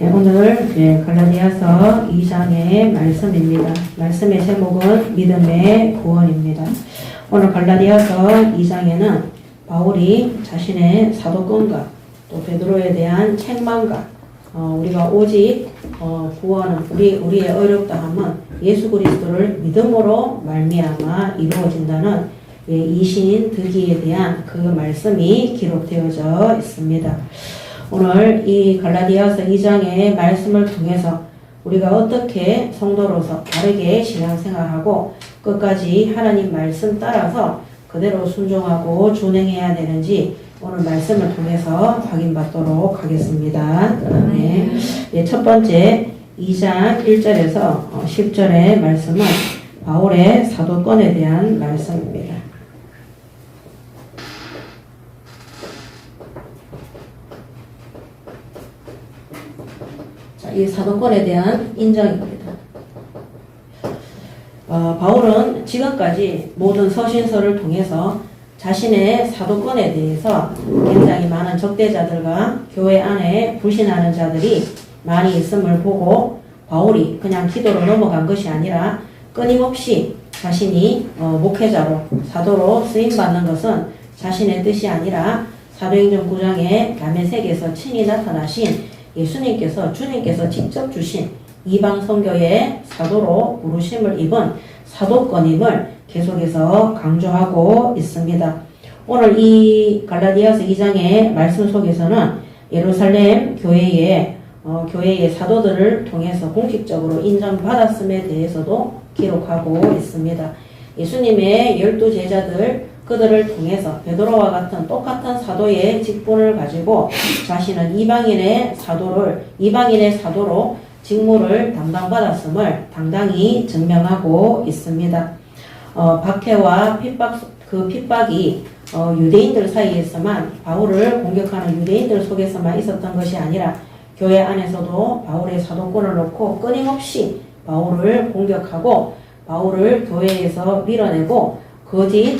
오늘 갈라디아서 2장의 말씀입니다. 말씀의 제목은 믿음의 구원입니다. 오늘 갈라디아서 2장에는 바울이 자신의 사도권과 또 베드로에 대한 책망과 우리가 오직 구원은 우리의 어렵다함은 예수 그리스도를 믿음으로 말미암아 이루어진다는 이신 득의에 대한 그 말씀이 기록되어져 있습니다. 오늘 이 갈라디아서 2장의 말씀을 통해서 우리가 어떻게 성도로서 바르게 신앙생활하고 끝까지 하나님 말씀 따라서 그대로 순종하고 준행해야 되는지 오늘 말씀을 통해서 확인받도록 하겠습니다. 네. 첫 번째 2장 1절에서 10절의 말씀은 바울의 사도권에 대한 말씀입니다. 이 사도권에 대한 인정입니다. 바울은 지금까지 모든 서신서를 통해서 자신의 사도권에 대해서 굉장히 많은 적대자들과 교회 안에 불신하는 자들이 많이 있음을 보고 바울이 그냥 기도로 넘어간 것이 아니라 끊임없이 자신이 목회자로 사도로 쓰임받는 것은 자신의 뜻이 아니라 사도행전 9장의 다메섹에서 친히 나타나신 주님께서 직접 주신 이방 선교의 사도로 부르심을 입은 사도권임을 계속해서 강조하고 있습니다. 오늘 이 갈라디아서 2장의 말씀 속에서는 예루살렘 교회의 사도들을 통해서 공식적으로 인정받았음에 대해서도 기록하고 있습니다. 예수님의 12제자들 그들을 통해서 베드로와 같은 똑같은 사도의 직분을 가지고 자신은 이방인의 사도로 직무를 담당받았음을 당당히 증명하고 있습니다. 박해와 핍박이 유대인들 사이에서만 바울을 공격하는 유대인들 속에서만 있었던 것이 아니라 교회 안에서도 바울의 사도권을 놓고 끊임없이 바울을 공격하고 바울을 교회에서 밀어내고 거짓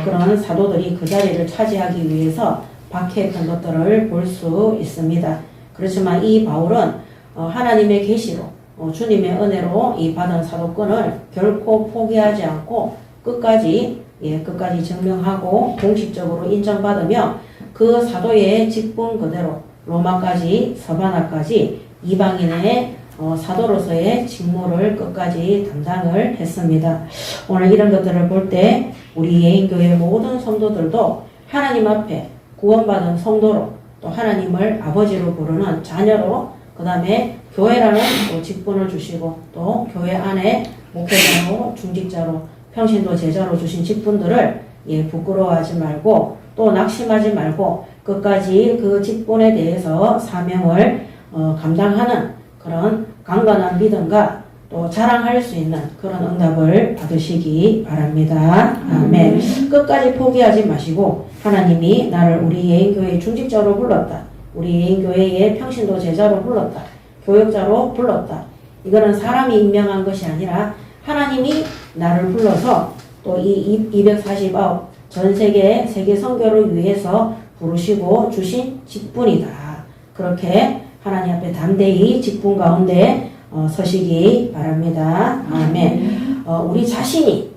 그런 사도들이 그 자리를 차지하기 위해서 박해했던 것들을 볼 수 있습니다. 그렇지만 이 바울은 하나님의 계시로 주님의 은혜로 이 받은 사도권을 결코 포기하지 않고 끝까지 증명하고 공식적으로 인정받으며 그 사도의 직분 그대로 로마까지 서바나까지 이방인의 사도로서의 직무를 끝까지 담당을 했습니다. 오늘 이런 것들을 볼 때 우리 예인교회 모든 성도들도 하나님 앞에 구원받은 성도로 또 하나님을 아버지로 부르는 자녀로 그 다음에 교회라는 또 직분을 주시고 또 교회 안에 목회자로 중직자로 평신도 제자로 주신 직분들을 부끄러워하지 말고 또 낙심하지 말고 끝까지 그 직분에 대해서 사명을 감당하는 그런 강건한 믿음과 또 자랑할 수 있는 그런 응답을 받으시기 바랍니다. 아멘. 끝까지 포기하지 마시고 하나님이 나를 우리 예인교회의 중직자로 불렀다. 우리 예인교회의 평신도 제자로 불렀다. 교역자로 불렀다. 이거는 사람이 임명한 것이 아니라 하나님이 나를 불러서 또 이 249 전 세계 선교를 위해서 부르시고 주신 직분이다. 그렇게 하나님 앞에 담대히 직분 가운데 서시기 바랍니다. 아멘. 우리 자신이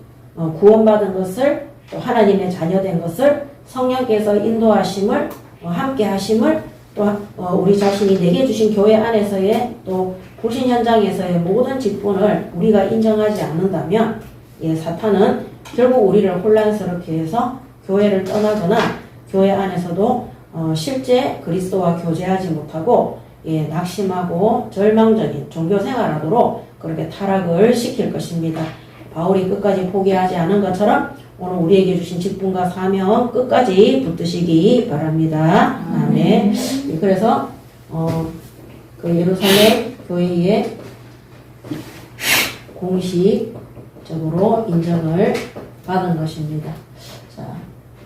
구원받은 것을 또 하나님의 자녀된 것을 성령께서 인도하심을 함께 하심을 또 우리 자신이 내게 주신 교회 안에서의 또 불신 현장에서의 모든 직분을 우리가 인정하지 않는다면 사탄은 결국 우리를 혼란스럽게 해서 교회를 떠나거나 교회 안에서도 실제 그리스도와 교제하지 못하고 낙심하고 절망적인 종교 생활하도록 그렇게 타락을 시킬 것입니다. 바울이 끝까지 포기하지 않은 것처럼 오늘 우리에게 주신 직분과 사명 끝까지 붙드시기 바랍니다. 아멘. 그래서 그 예루살렘 교회의 공식적으로 인정을 받은 것입니다. 자,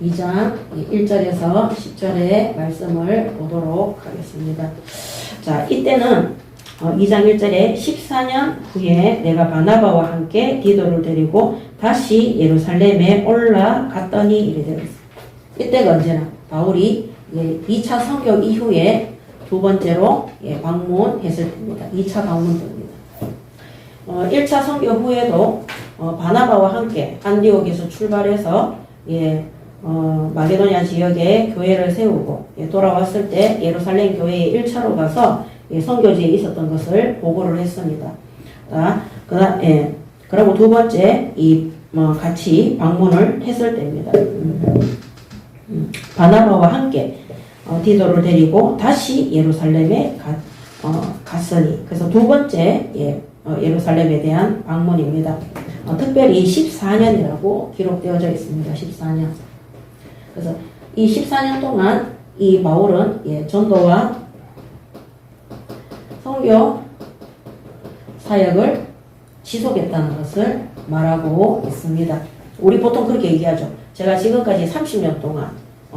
2장 1절에서 10절의 말씀을 보도록 하겠습니다. 자, 이때는 2장 1절에 14년 후에 내가 바나바와 함께 디도를 데리고 다시 예루살렘에 올라갔더니 이래 되었습니다. 이때가 언제나 바울이 2차 선교 이후에 두 번째로 방문했을 때입니다. 2차 방문 때입니다. 1차 선교 후에도 바나바와 함께 안디옥에서 출발해서 마게도냐 지역에 교회를 세우고 돌아왔을 때 예루살렘 교회에 1차로 가서 선교지에 있었던 것을 보고를 했습니다. 그리고 두 번째 같이 방문을 했을 때입니다. 바나바와 함께 디도를 데리고 다시 예루살렘에 갔으니 그래서 두 번째 예루살렘에 대한 방문입니다. 특별히 14년이라고 기록되어져 있습니다. 14년. 그래서 이 14년 동안 이 바울은 전도와 선교 사역을 지속했다는 것을 말하고 있습니다. 우리 보통 그렇게 얘기하죠. 제가 지금까지 30년 동안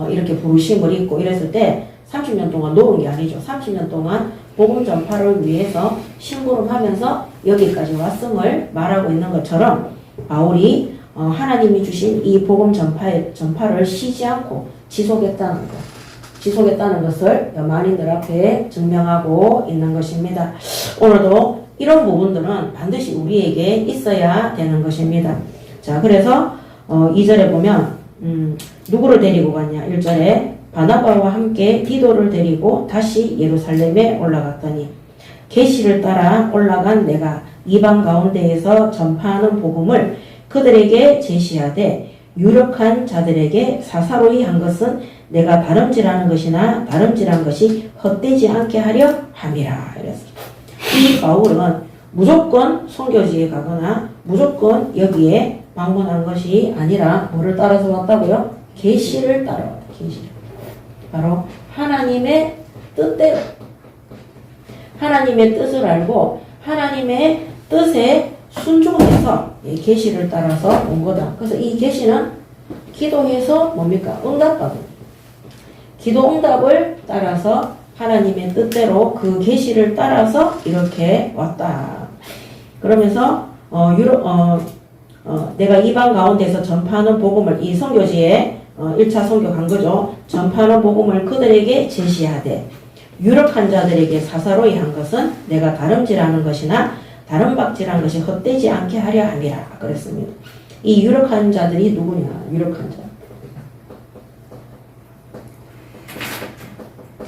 이렇게 부르심을 입고 이랬을 때 30년 동안 놓은 게 아니죠. 30년 동안 복음 전파를 위해서 심부름하면서 여기까지 왔음을 말하고 있는 것처럼 바울이 하나님이 주신 이 복음 전파를 쉬지 않고 지속했다는 것을 만인들 앞에 증명하고 있는 것입니다. 오늘도 이런 부분들은 반드시 우리에게 있어야 되는 것입니다. 자, 그래서 2절에 보면 누구를 데리고 갔냐? 1절에 바나바와 함께 디도를 데리고 다시 예루살렘에 올라갔더니 계시를 따라 올라간 내가 이방 가운데에서 전파하는 복음을 그들에게 제시하되 유력한 자들에게 사사로이 한 것은 내가 다름질하는 것이나 다름질한 것이 헛되지 않게 하려 함이라. 이랬습니다. 이 바울은 무조건 선교지에 가거나 무조건 여기에 방문한 것이 아니라 뭐를 따라서 왔다고요? 계시를 따라왔다. 계시를. 바로 하나님의 뜻대로 하나님의 뜻을 알고 하나님의 뜻에 순종해서 계시를 따라서 온 거다. 그래서 이 계시는 기도해서 뭡니까? 응답받은. 기도 응답을 따라서 하나님의 뜻대로 그 계시를 따라서 이렇게 왔다. 그러면서 내가 이방 가운데서 전파하는 복음을 이 선교지에 1차 선교 간 거죠. 전파하는 복음을 그들에게 제시하되 유력한 자들에게 사사로이 한 것은 내가 다름질하는 것이나 다름박질한 것이 헛되지 않게 하려 함이라 그랬습니다. 이 유력한 자들이 누구냐? 유력한 자.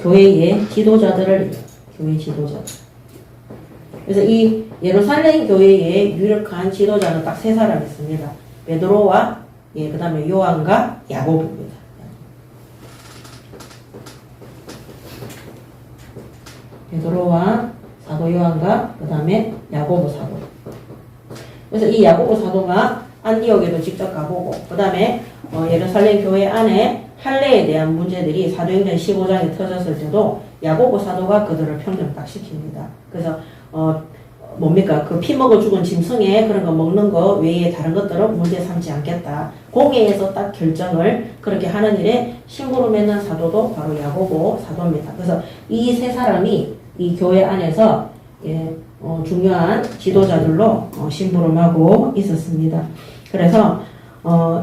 교회의 지도자들을 교회 지도자. 그래서 이 예루살렘 교회의 유력한 지도자는 딱 세 사람 있습니다. 베드로와 그 다음에 요한과 야고보입니다. 베드로와 사도 요한과 그 다음에 야고보 사도. 그래서 이 야고보 사도가 안디옥에도 직접 가보고 그 다음에 예루살렘 교회 안에 할례에 대한 문제들이 사도행전 15장에 터졌을 때도 야고보 사도가 그들을 평정 딱 시킵니다. 그래서 뭡니까? 그 피 먹어 죽은 짐승에 그런 거 먹는 거 외에 다른 것들은 문제 삼지 않겠다. 공회에서 딱 결정을 그렇게 하는 일에 심부름했는 사도도 바로 야고보 사도입니다. 그래서 이 세 사람이 이 교회 안에서 중요한 지도자들로 심부름하고 있었습니다. 그래서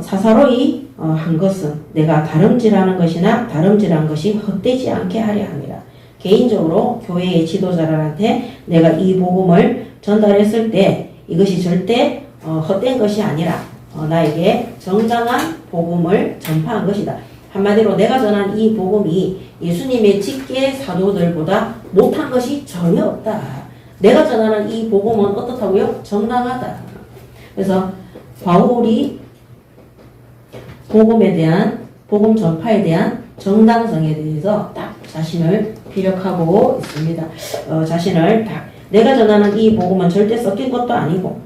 사사로이 한 것은 내가 다름질하는 것이나 다름질한 것이 헛되지 않게 하려 함이라. 개인적으로 교회의 지도자들한테 내가 이 복음을 전달했을 때 이것이 절대 헛된 것이 아니라 나에게 정당한 복음을 전파한 것이다. 한마디로 내가 전한 이 복음이 예수님의 직계 사도들보다 못한 것이 전혀 없다. 내가 전하는 이 복음은 어떻다고요? 정당하다. 그래서 바울이 복음에 대한 복음 전파에 대한 정당성에 대해서 딱 자신을 피력하고 있습니다. 자신을 딱 내가 전하는 이 복음은 절대 섞인 것도 아니고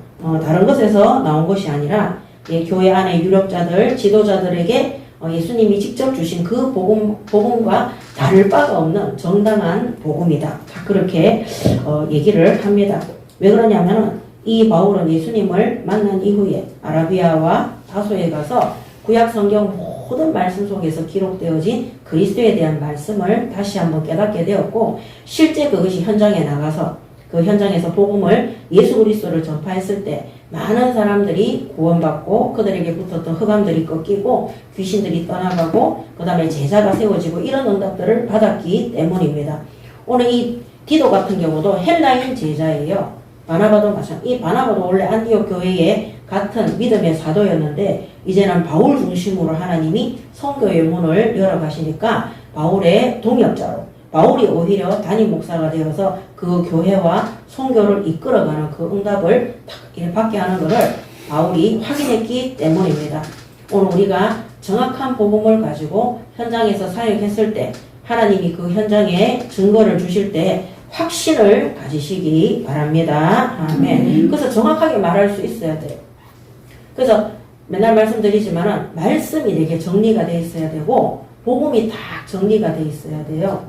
다른 것에서 나온 것이 아니라 교회 안의 유력자들, 지도자들에게 예수님이 직접 주신 그 복음과 다를 바가 없는 정당한 복음이다. 다 그렇게 얘기를 합니다. 왜 그러냐면은 이 바울은 예수님을 만난 이후에 아라비아와 다소에 가서 구약 성경 모든 말씀 속에서 기록되어진 그리스도에 대한 말씀을 다시 한번 깨닫게 되었고 실제 그것이 현장에 나가서 그 현장에서 복음을 예수 그리스도를 전파했을 때 많은 사람들이 구원받고 그들에게 붙었던 흑암들이 꺾이고 귀신들이 떠나가고 그 다음에 제자가 세워지고 이런 응답들을 받았기 때문입니다. 오늘 이 디도 같은 경우도 헬라인 제자예요. 바나바도 마찬가지. 이 바나바도 원래 안디옥 교회의 같은 믿음의 사도였는데 이제는 바울 중심으로 하나님이 선교의 문을 열어가시니까 바울의 동역자로 바울이 오히려 담임 목사가 되어서 그 교회와 선교를 이끌어가는 그 응답을 탁 이렇게 받게 하는 것을 바울이 확인했기 때문입니다. 오늘 우리가 정확한 복음을 가지고 현장에서 사역했을 때 하나님이 그 현장에 증거를 주실 때 확신을 가지시기 바랍니다. 아멘. 그래서 정확하게 말할 수 있어야 돼요. 그래서 맨날 말씀드리지만은 말씀이 되게 정리가 돼 있어야 되고 복음이 다 정리가 돼 있어야 돼요.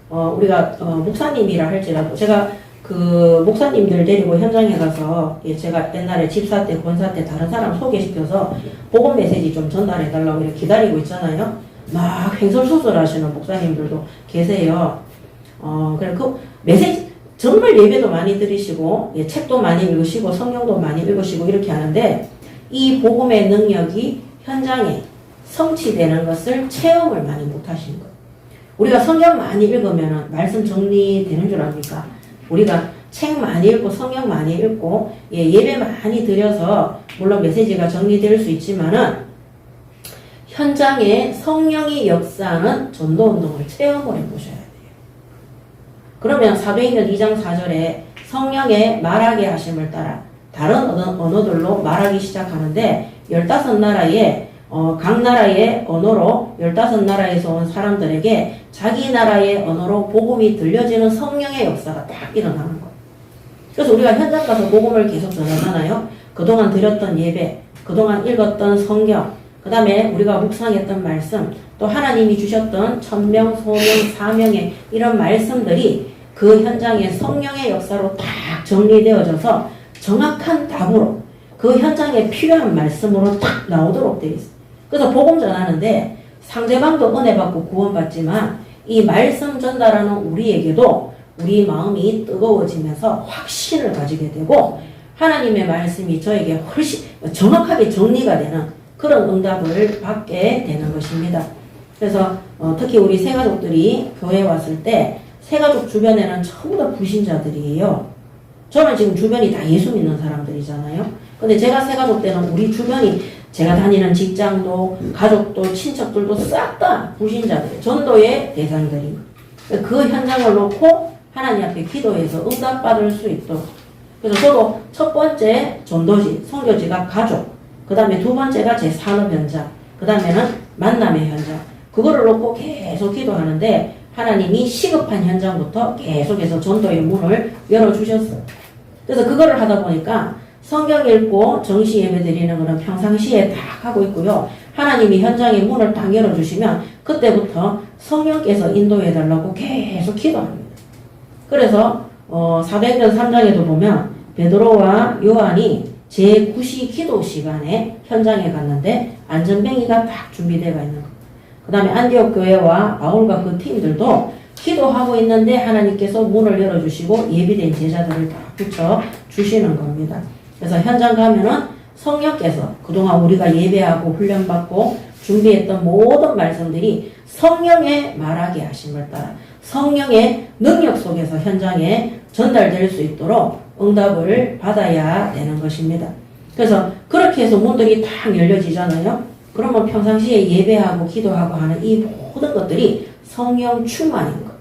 우리가 목사님이라 할지라도 제가 그 목사님들 데리고 현장에 가서 제가 옛날에 집사 때 권사 때 다른 사람 소개시켜서 복음 메시지 좀 전달해 달라고 이렇게 기다리고 있잖아요. 막 횡설수설하시는 목사님들도 계세요. 그래 그 메시지 정말 예배도 많이 들으시고 책도 많이 읽으시고 성경도 많이 읽으시고 이렇게 하는데 이 복음의 능력이 현장에 성취되는 것을 체험을 많이 못 하시는 거예요. 우리가 성경 많이 읽으면 말씀 정리되는 줄 압니까? 우리가 책 많이 읽고 성경 많이 읽고 예배 많이 드려서 물론 메시지가 정리될 수 있지만은 현장에 성령의 역사는 전도운동을 체험을 해보셔야 돼요. 그러면 사도행전 2장 4절에 성령의 말하게 하심을 따라 다른 언어들로 말하기 시작하는데 15나라의 각 나라의 언어로 15나라에서 온 사람들에게 자기 나라의 언어로 복음이 들려지는 성령의 역사가 딱 일어나는 거예요. 그래서 우리가 현장 가서 복음을 계속 전하잖아요. 그동안 드렸던 예배, 그동안 읽었던 성경, 그 다음에 우리가 묵상했던 말씀, 또 하나님이 주셨던 천명, 소명, 사명의 이런 말씀들이 그 현장의 성령의 역사로 딱 정리되어져서 정확한 답으로 그 현장에 필요한 말씀으로 딱 나오도록 되어 있어요. 그래서 복음 전하는데 상대방도 은혜 받고 구원받지만 이 말씀 전달하는 우리에게도 우리 마음이 뜨거워지면서 확신을 가지게 되고 하나님의 말씀이 저에게 훨씬 정확하게 정리가 되는 그런 응답을 받게 되는 것입니다. 그래서 특히 우리 새가족들이 교회에 왔을 때 새가족 주변에는 전부 다 불신자들이에요. 저는 지금 주변이 다 예수 믿는 사람들이잖아요. 근데 제가 새가족 때는 우리 주변이 제가 다니는 직장도 가족도 친척들도 싹 다 불신자들 전도의 대상들입니다. 그 현장을 놓고 하나님 앞에 기도해서 응답받을 수 있도록 그래서 저도 첫 번째 전도지 선교지가 가족 그 다음에 두 번째가 제 산업 현장 그 다음에는 만남의 현장 그거를 놓고 계속 기도하는데 하나님이 시급한 현장부터 계속해서 전도의 문을 열어주셨어요. 그래서 그거를 하다 보니까 성경 읽고 정시 예배 드리는 거는 평상시에 딱 하고 있고요. 하나님이 현장의 문을 딱 열어주시면 그때부터 성령께서 인도해달라고 계속 기도합니다. 그래서 사도행전 3장에도 보면 베드로와 요한이 제9시 기도 시간에 현장에 갔는데 안전뱅이가 딱 준비되어 있는 거. 그 다음에 안디옥 교회와 바울과 그 팀들도 기도하고 있는데 하나님께서 문을 열어주시고 예비된 제자들을 다 붙여주시는 겁니다. 그래서 현장 가면은 성령께서 그동안 우리가 예배하고 훈련받고 준비했던 모든 말씀들이 성령의 말하게 하심을 따라 성령의 능력 속에서 현장에 전달될 수 있도록 응답을 받아야 되는 것입니다. 그래서 그렇게 해서 문들이 탁 열려지잖아요. 그러면 평상시에 예배하고 기도하고 하는 이 모든 것들이 성령 충만인 것.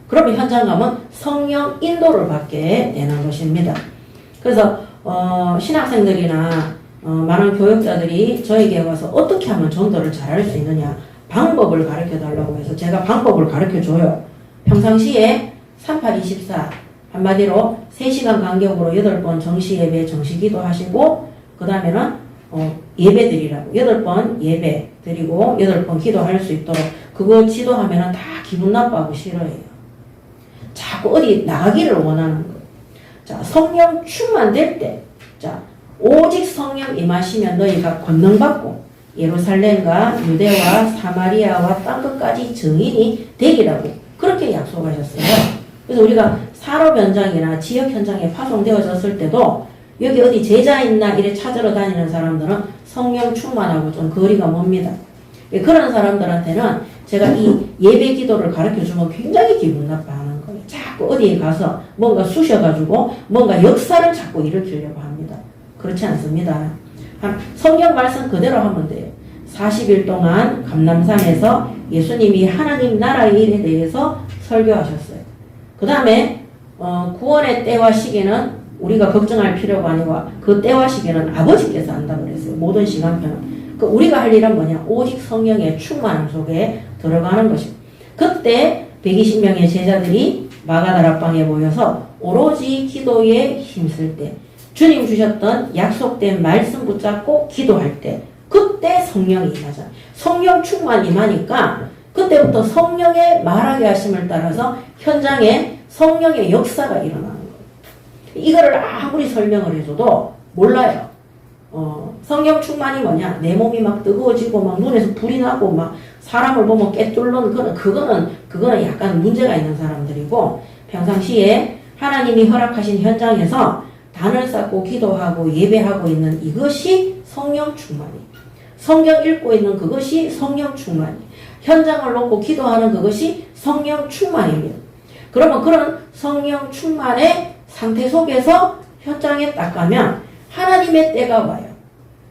그러면 현장 가면 성령 인도를 받게 되는 것입니다. 그래서 신학생들이나 많은 교육자들이 저에게 와서 어떻게 하면 전도를 잘할 수 있느냐 방법을 가르쳐 달라고 해서 제가 방법을 가르쳐 줘요. 평상시에 3824 한마디로 3시간 간격으로 8번 정시 예배 정시 기도 하시고 그 다음에는 예배 드리라고 8번 예배 드리고 8번 기도할 수 있도록 그거 지도하면은 다 기분 나빠하고 싫어해요. 자꾸 어디 나가기를 원하는 거예요. 자, 성령 충만될 때, 자, 오직 성령 임하시면 너희가 권능받고 예루살렘과 유대와 사마리아와 땅끝까지 증인이 되리라고 그렇게 약속하셨어요. 그래서 우리가 산업 현장이나 지역 현장에 파송되어졌을 때도 여기 어디 제자 있나 이래 찾으러 다니는 사람들은 성령 충만하고 좀 거리가 멉니다. 그런 사람들한테는 제가 이 예배 기도를 가르쳐 주면 굉장히 기분 나빠하는 거예요. 자꾸 어디에 가서 뭔가 쑤셔가지고 뭔가 역사를 자꾸 일으키려고 합니다. 그렇지 않습니다. 성경 말씀 그대로 하면 돼요. 40일 동안 감람산에서 예수님이 하나님 나라의 일에 대해서 설교하셨어요. 그 다음에 구원의 때와 시기는 우리가 걱정할 필요가 아니고 그 때와 시기는 아버지께서 한다고 그랬어요. 모든 시간표는. 우리가 할 일은 뭐냐? 오직 성령의 충만함 속에 들어가는 것입니다. 그때 120명의 제자들이 마가다락방에 모여서 오로지 기도에 힘쓸 때 주님 주셨던 약속된 말씀 붙잡고 기도할 때 그때 성령이 임하죠. 성령 충만 임하니까 그때부터 성령의 말하게 하심을 따라서 현장에 성령의 역사가 일어나는 거예요. 이거를 아무리 설명을 해줘도 몰라요. 성령 충만이 뭐냐? 내 몸이 막 뜨거워지고 막 눈에서 불이 나고 막 사람을 보면 깨뚫는 그거는 약간 문제가 있는 사람들이고 평상시에 하나님이 허락하신 현장에서 단을 쌓고 기도하고 예배하고 있는 이것이 성령 충만이. 성경 읽고 있는 그것이 성령 충만이. 현장을 놓고 기도하는 그것이 성령 충만입니다. 그러면 그런 성령 충만의 상태 속에서 현장에 딱 가면 하나님의 때가 와요.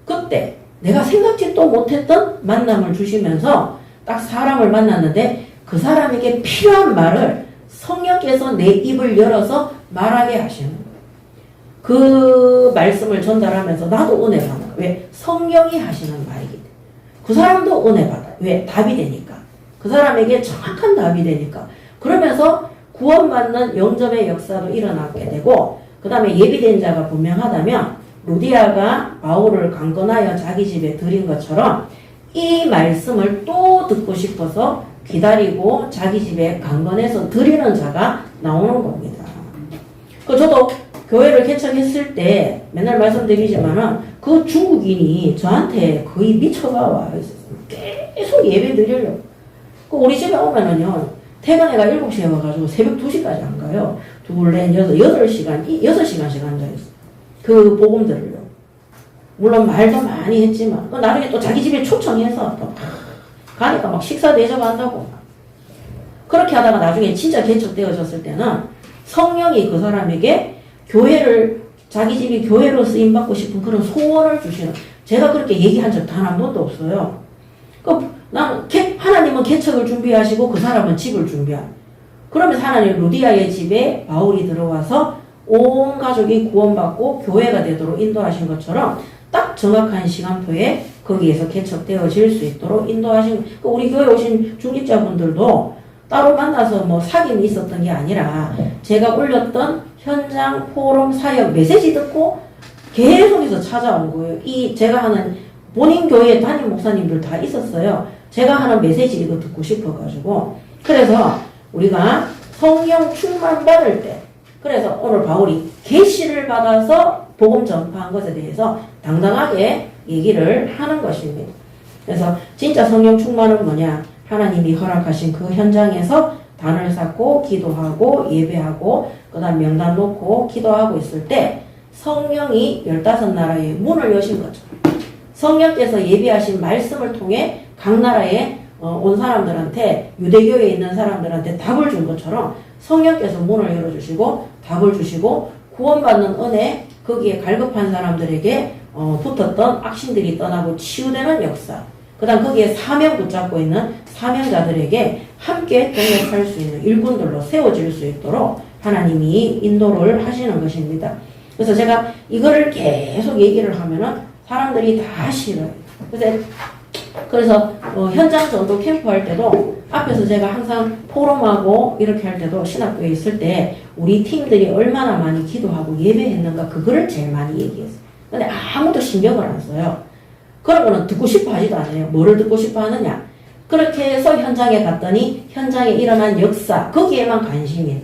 그때 내가 생각지도 못했던 만남을 주시면서 딱 사람을 만났는데 그 사람에게 필요한 말을 성령께서 내 입을 열어서 말하게 하시는 거예요. 그 말씀을 전달하면서 나도 은혜 받는 거예요. 왜? 성령이 하시는 말이기 때문에. 그 사람도 은혜 받아요. 왜? 답이 되니까. 그 사람에게 정확한 답이 되니까. 그러면서 구원받는 영접의 역사도 일어나게 되고 그 다음에 예비된 자가 분명하다면 루디아가 바울을 강권하여 자기 집에 들인 것처럼 이 말씀을 또 듣고 싶어서 기다리고 자기 집에 강권해서 드리는 자가 나오는 겁니다. 저도 교회를 개척했을 때 맨날 말씀드리지만은 그 중국인이 저한테 거의 미쳐가 와 있었어요. 계속 예배 드리려고. 우리 집에 오면은요, 퇴근해가 7시에 와가지고 새벽 2시까지 안 가요. 둘, 넷, 6시간씩 앉아있어요. 그 복음 들으려고. 물론 말도 많이 했지만, 나중에 또 자기 집에 초청해서 또 가니까 막 식사 대접한다고. 그렇게 하다가 나중에 진짜 개척되어졌을 때는 성령이 그 사람에게 교회를, 자기 집이 교회로 쓰임받고 싶은 그런 소원을 주시는, 제가 그렇게 얘기한 적 단 한 번도 없어요. 하나님은 개척을 준비하시고 그 사람은 집을 준비한. 그러면서 하나님 루디아의 집에 바울이 들어와서 온 가족이 구원받고 교회가 되도록 인도하신 것처럼 딱 정확한 시간표에 거기에서 개척되어질 수 있도록 인도하신. 우리 교회 오신 중직자분들도 따로 만나서 뭐 사귐이 있었던 게 아니라 제가 올렸던 현장 포럼 사역 메시지 듣고 계속해서 찾아온 거예요. 제가 하는 본인 교회 담임 목사님들 다 있었어요. 제가 하는 메시지 이거 듣고 싶어가지고. 그래서 우리가 성령 충만 받을 때, 그래서 오늘 바울이 계시를 받아서 복음 전파한 것에 대해서 당당하게 얘기를 하는 것입니다. 그래서 진짜 성령 충만은 뭐냐? 하나님이 허락하신 그 현장에서 단을 쌓고 기도하고 예배하고 그 다음 명단 놓고 기도하고 있을 때 성령이 15나라의 문을 여신 거죠. 성령께서 예비하신 말씀을 통해 각 나라에 온 사람들한테, 유대교에 있는 사람들한테 답을 준 것처럼 성령께서 문을 열어주시고 답을 주시고 구원받는 은혜, 거기에 갈급한 사람들에게 붙었던 악신들이 떠나고 치유되는 역사, 그 다음 거기에 사명 붙잡고 있는 사명자들에게 함께 동역할 수 있는 일꾼들로 세워질 수 있도록 하나님이 인도를 하시는 것입니다. 그래서 제가 이거를 계속 얘기를 하면은 사람들이 다 싫어요. 그래서 현장 전도 캠프 할 때도 앞에서 제가 항상 포럼하고 이렇게 할 때도 신학교에 있을 때 우리 팀들이 얼마나 많이 기도하고 예배했는가 그거를 제일 많이 얘기했어요. 근데 아무도 신경을 안 써요. 그런 거는 듣고 싶어 하지도 않아요. 뭐를 듣고 싶어 하느냐. 그렇게 해서 현장에 갔더니 현장에 일어난 역사, 거기에만 관심이에요.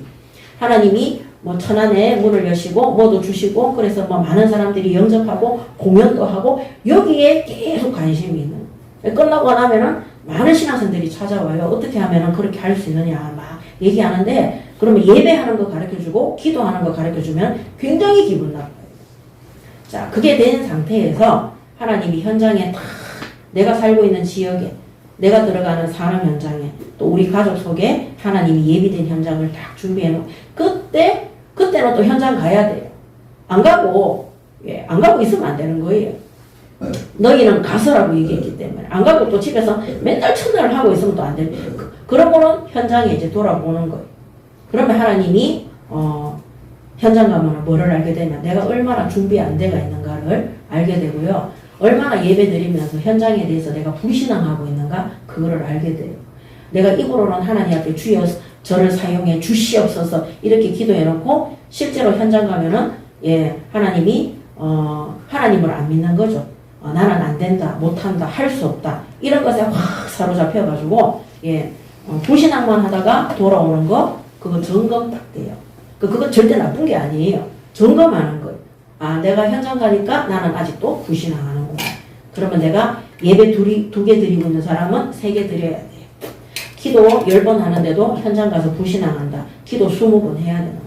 하나님이 뭐 천안에 문을 여시고 뭐도 주시고 그래서 뭐 많은 사람들이 영접하고 공연도 하고 여기에 계속 관심이 있는. 끝나고 나면은 많은 신학생들이 찾아와요. 어떻게 하면은 그렇게 할 수 있느냐 막 얘기하는데, 그러면 예배하는 거 가르쳐주고 기도하는 거 가르쳐주면 굉장히 기분 나빠요. 자, 그게 된 상태에서 하나님이 현장에 다 내가 살고 있는 지역에 내가 들어가는 산업 현장에 또 우리 가족 속에 하나님이 예비된 현장을 딱 준비해 놓고 그때는 또 현장 가야 돼요. 안 가고 있으면 안 되는 거예요. 너희는 가서라고 얘기했기 때문에 안 가고 또 집에서 맨날 첫날을 하고 있으면 또 안 돼. 그러고는 현장에 이제 돌아보는 거예요. 그러면 하나님이 현장 가면 뭐를 알게 되면 내가 얼마나 준비 안 돼가 있는가를 알게 되고요. 얼마나 예배 드리면서 현장에 대해서 내가 불신앙하고 있는가 그거를 알게 돼요. 내가 입으로는 하나님한테 주여 저를 사용해 주시옵소서 이렇게 기도해 놓고 실제로 현장 가면은 하나님이 하나님을 안 믿는 거죠. 나는 안 된다, 못한다, 할 수 없다 이런 것에 확 사로잡혀 가지고 불신앙만 하다가 돌아오는 거 그거 점검 딱 돼요. 그거 절대 나쁜 게 아니에요. 점검하는 거예요. 내가 현장 가니까 나는 아직도 불신앙하는구나. 그러면 내가 예배 2개 드리고 있는 사람은 3개 드려야 돼요. 기도 10번 하는데도 현장 가서 불신앙한다. 기도 20번 해야 되는 거.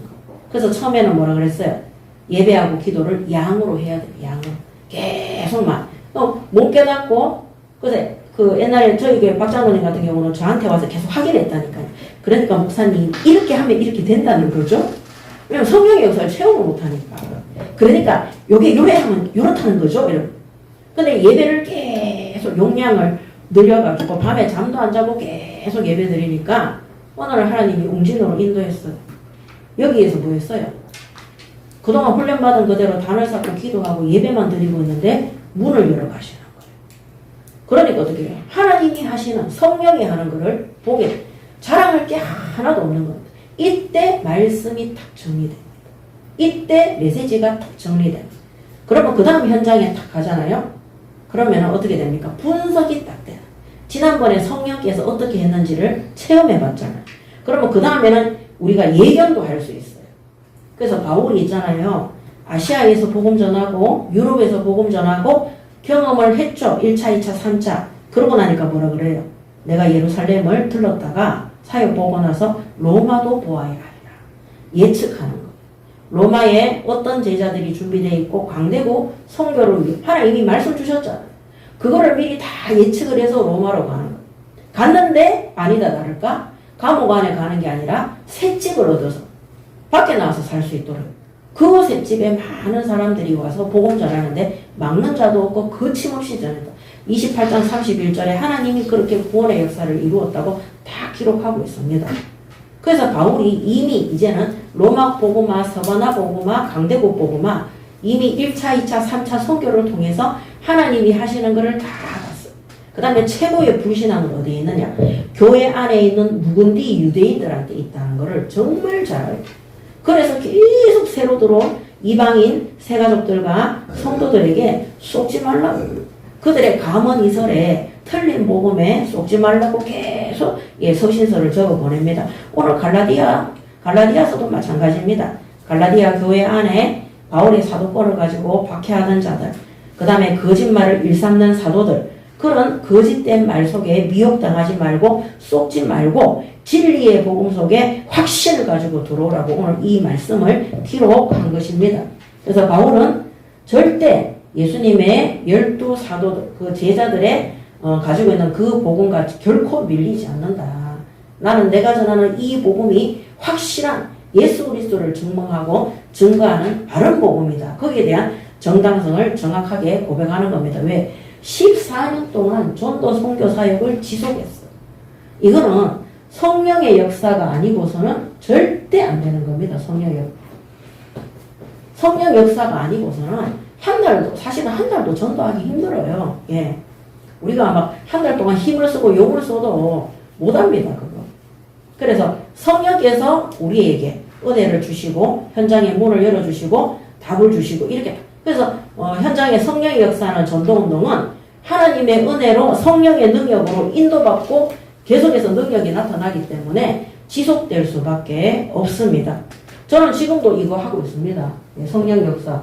그래서 처음에는 뭐라 그랬어요? 예배하고 기도를 양으로 해야 돼요. 양으로. 계속만. 못 깨닫고, 그래서 옛날에 저희 교회 박장로님 같은 경우는 저한테 와서 계속 확인을 했다니까요. 그러니까 목사님, 이렇게 하면 이렇게 된다는 거죠? 왜냐면 성령의 역사를 체험을 못하니까. 그러니까, 요게 요래하면 요렇다는 거죠? 근데 예배를 계속 용량을 늘려가지고 밤에 잠도 안 자고 계속 예배 드리니까 오늘 하나님이 웅진으로 인도했어요. 여기에서 뭐 했어요? 그동안 훈련받은 그대로 단을 쌓고 기도하고 예배만 드리고 있는데 문을 열어 가시는 거예요. 그러니까 어떻게 해요? 하나님이 하시는 성령이 하는 거를 보게 돼요. 자랑할 게 하나도 없는 겁니다. 이때 말씀이 딱 정리됩니다. 이때 메시지가 딱 정리됩니다. 그러면 그 다음 현장에 딱 가잖아요. 그러면 어떻게 됩니까? 분석이 딱 돼요. 지난번에 성령께서 어떻게 했는지를 체험해 봤잖아요. 그러면 그 다음에는 우리가 예견도 할 수 있어요. 그래서 바울이 있잖아요. 아시아에서 복음 전하고 유럽에서 복음 전하고 경험을 했죠. 1차, 2차, 3차. 그러고 나니까 뭐라 그래요? 내가 예루살렘을 들렀다가 사역 보고 나서 로마도 보아야 하리라. 예측하는 거. 로마에 어떤 제자들이 준비되어 있고 강대고 선교를 위해 하나님이 말씀 주셨잖아요. 그거를 미리 다 예측을 해서 로마로 가는 거예요. 갔는데 아니다 다를까? 감옥 안에 가는 게 아니라 셋집을 얻어서 밖에 나와서 살 수 있도록 그 셋집에 많은 사람들이 와서 복음 전하는데 막는 자도 없고 거침없이 전했다. 28장 31절에 하나님이 그렇게 구원의 역사를 이루었다고 다 기록하고 있습니다. 그래서 바울이 이미 이제는 로마 복음화, 서바나 복음화, 강대국 복음화 이미 1차, 2차, 3차 선교를 통해서 하나님이 하시는 것을 다 봤어요. 그 다음에 최고의 불신앙은 어디에 있느냐? 교회 안에 있는 묵은디 유대인들한테 있다는 것을 정말 잘 알아요. 그래서 계속 새로 들어온 이방인 새가족들과 성도들에게 속지 말라고. 그들의 감언 이설에 틀린 복음에 속지 말라고 계속 서신서를 적어 보냅니다. 오늘 갈라디아서도 마찬가지입니다. 갈라디아 교회 안에 바울의 사도권을 가지고 박해하던 자들, 그 다음에 거짓말을 일삼는 사도들, 그런 거짓된 말 속에 미혹당하지 말고 속지 말고 진리의 복음 속에 확신을 가지고 들어오라고 오늘 이 말씀을 기록한 것입니다. 그래서 바울은 절대 예수님의 12 사도들, 그 제자들의 가지고 있는 그 복음과 결코 밀리지 않는다. 나는 내가 전하는 이 복음이 확실한 예수 그리스도를 증명하고 증거하는 바른 복음이다. 거기에 대한 정당성을 정확하게 고백하는 겁니다. 왜? 14년 동안 전도 선교 사역을 지속했어요. 이거는 성령의 역사가 아니고서는 절대 안 되는 겁니다. 성령 역사가 아니고서는 사실은 한 달도 전도하기 힘들어요. 예. 우리가 막 한 달 동안 힘을 쓰고 용을 써도 못합니다. 그거. 그래서 성령께서 우리에게 은혜를 주시고 현장의 문을 열어주시고 답을 주시고 이렇게 그래서 현장의 성령의 역사하는 전도운동은 하나님의 은혜로 성령의 능력으로 인도받고 계속해서 능력이 나타나기 때문에 지속될 수밖에 없습니다. 저는 지금도 이거 하고 있습니다. 성령 역사.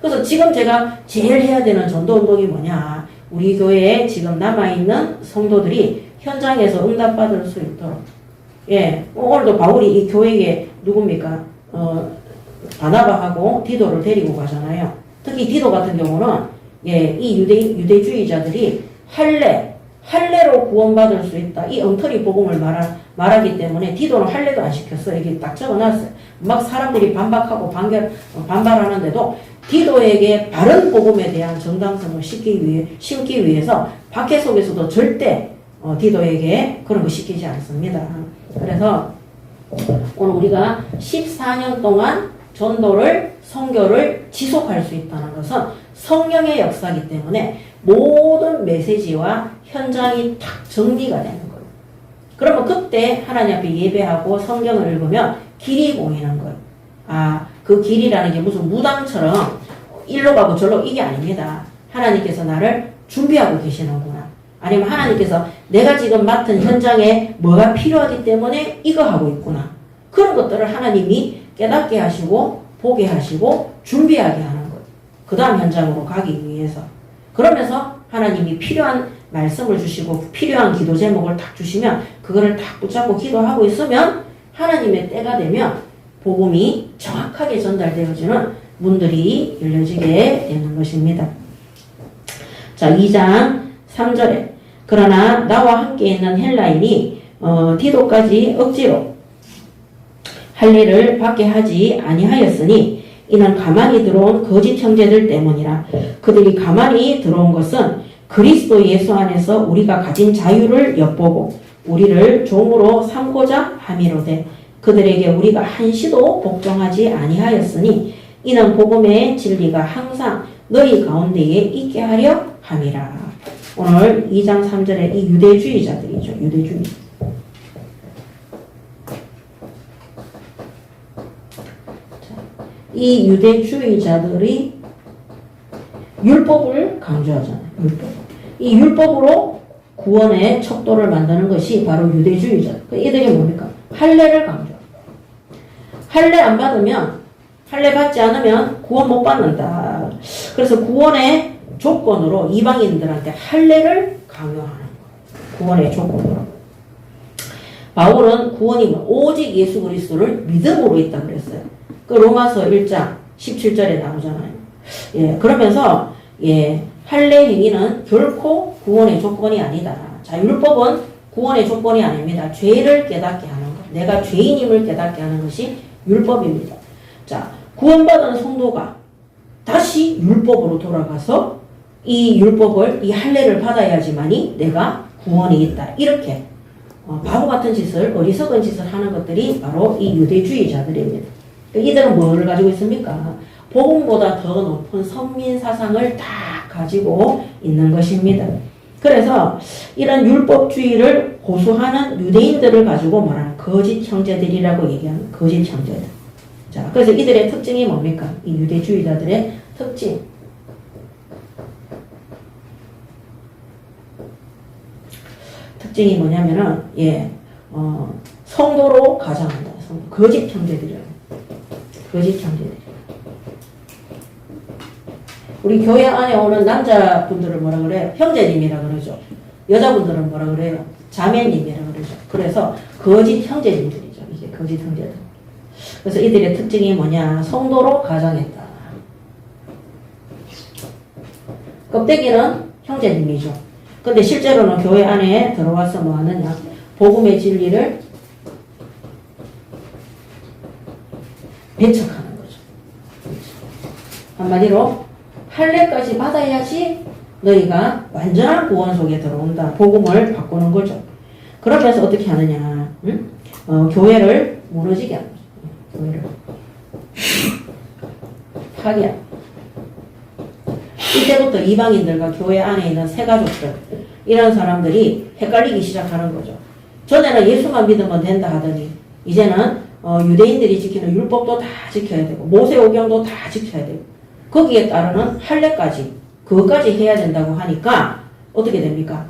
그래서 지금 제가 제일 해야 되는 전도운동이 뭐냐. 우리 교회에 지금 남아있는 성도들이 현장에서 응답받을 수 있도록. 예, 오늘도 바울이 이 교회에 누굽니까? 바나바하고 디도를 데리고 가잖아요. 특히 디도 같은 경우는 이 유대주의자들이 할례, 할례로 구원받을 수 있다. 이 엉터리 복음을 말하기 때문에 디도는 할례도 안 시켰어. 이게 딱 적어놨어요. 막 사람들이 반박하고 반발하는데도 디도에게 바른 복음에 대한 정당성을 심기 위해서 박해 속에서도 절대 디도에게 그런 거 시키지 않습니다. 그래서 오늘 우리가 14년 동안 전도를, 선교를 지속할 수 있다는 것은 성령의 역사이기 때문에 모든 메시지와 현장이 탁 정리가 되는 거예요. 그러면 그때 하나님 앞에 예배하고 성경을 읽으면 길이 보이는 거예요. 아, 그 길이라는 게 무슨 무당처럼 일로 가고 절로 이게 아닙니다. 하나님께서 나를 준비하고 계시는구나. 아니면 하나님께서 내가 지금 맡은 현장에 뭐가 필요하기 때문에 이거 하고 있구나. 그런 것들을 하나님이 깨닫게 하시고 보게 하시고 준비하게 하는 거예요. 그 다음 현장으로 가기 위해서. 그러면서 하나님이 필요한 말씀을 주시고 필요한 기도 제목을 딱 주시면 그거를 딱 붙잡고 기도하고 있으면 하나님의 때가 되면 복음이 정확하게 전달되어지는 문들이 열려지게 되는 것입니다. 자, 2장 3절에 그러나 나와 함께 있는 헬라인이 디도까지 억지로 할례를 받게 하지 아니하였으니 이는 가만히 들어온 거짓 형제들 때문이라. 그들이 가만히 들어온 것은 그리스도 예수 안에서 우리가 가진 자유를 엿보고 우리를 종으로 삼고자 함이로되 그들에게 우리가 한시도 복종하지 아니하였으니 이는 복음의 진리가 항상 너희 가운데에 있게 하려 함이라. 오늘 2장 3절에 이 유대주의자들이죠. 유대주의. 이 유대주의자들이 율법을 강조하잖아요. 율법. 이 율법으로 구원의 척도를 만드는 것이 바로 유대주의자. 이들이 뭡니까? 할례를 강조. 할례 안 받으면, 할례 받지 않으면 구원 못 받는다. 그래서 구원의 조건으로 이방인들한테 할례를 강요하는 거예요. 구원의 조건으로. 바울은 구원이 오직 예수 그리스도를 믿음으로 있다 그랬어요. 그 로마서 1장 17절에 나오잖아요. 예, 그러면서 예, 할례 행위는 결코 구원의 조건이 아니다. 자, 율법은 구원의 조건이 아닙니다. 죄를 깨닫게 하는 것. 내가 죄인임을 깨닫게 하는 것이 율법입니다. 자, 구원받은 성도가 다시 율법으로 돌아가서 이 율법을, 이 할례를 받아야지만이 내가 구원이 있다. 이렇게 바보 같은 짓을, 어리석은 짓을 하는 것들이 바로 이 유대주의자들입니다. 이들은 뭐를 가지고 있습니까? 복음보다 더 높은 선민 사상을 다 가지고 있는 것입니다. 그래서 이런 율법주의를 고수하는 유대인들을 가지고 말하는 거짓 형제들이라고 얘기하는 거짓 형제들. 자, 그래서 이들의 특징이 뭡니까? 이 유대주의자들의 특징. 특징이 뭐냐면은, 예, 성도로 가장한다. 거짓 형제들이라고. 거짓 형제들. 우리 교회 안에 오는 남자분들을 뭐라 그래요? 형제님이라 그러죠. 여자분들은 뭐라 그래요? 자매님이라 그러죠. 그래서 거짓 형제님들이죠. 이게 거짓 형제들. 그래서 이들의 특징이 뭐냐? 성도로 가장했다. 껍데기는 형제님이죠. 근데 실제로는 교회 안에 들어와서 뭐 하느냐? 복음의 진리를 배척하는 거죠. 한마디로 할례까지 받아야지 너희가 완전한 구원 속에 들어온다. 복음을 바꾸는 거죠. 그러면서 어떻게 하느냐? 응? 교회를 무너지게 하는 거죠. 교회를 파괴하는. 이때부터 이방인들과 교회 안에 있는 새가족들, 이런 사람들이 헷갈리기 시작하는 거죠. 전에는 예수만 믿으면 된다 하더니 이제는 유대인들이 지키는 율법도 다 지켜야 되고 모세오경도 다 지켜야 되고 거기에 따르는 할례까지 그것까지 해야 된다고 하니까 어떻게 됩니까?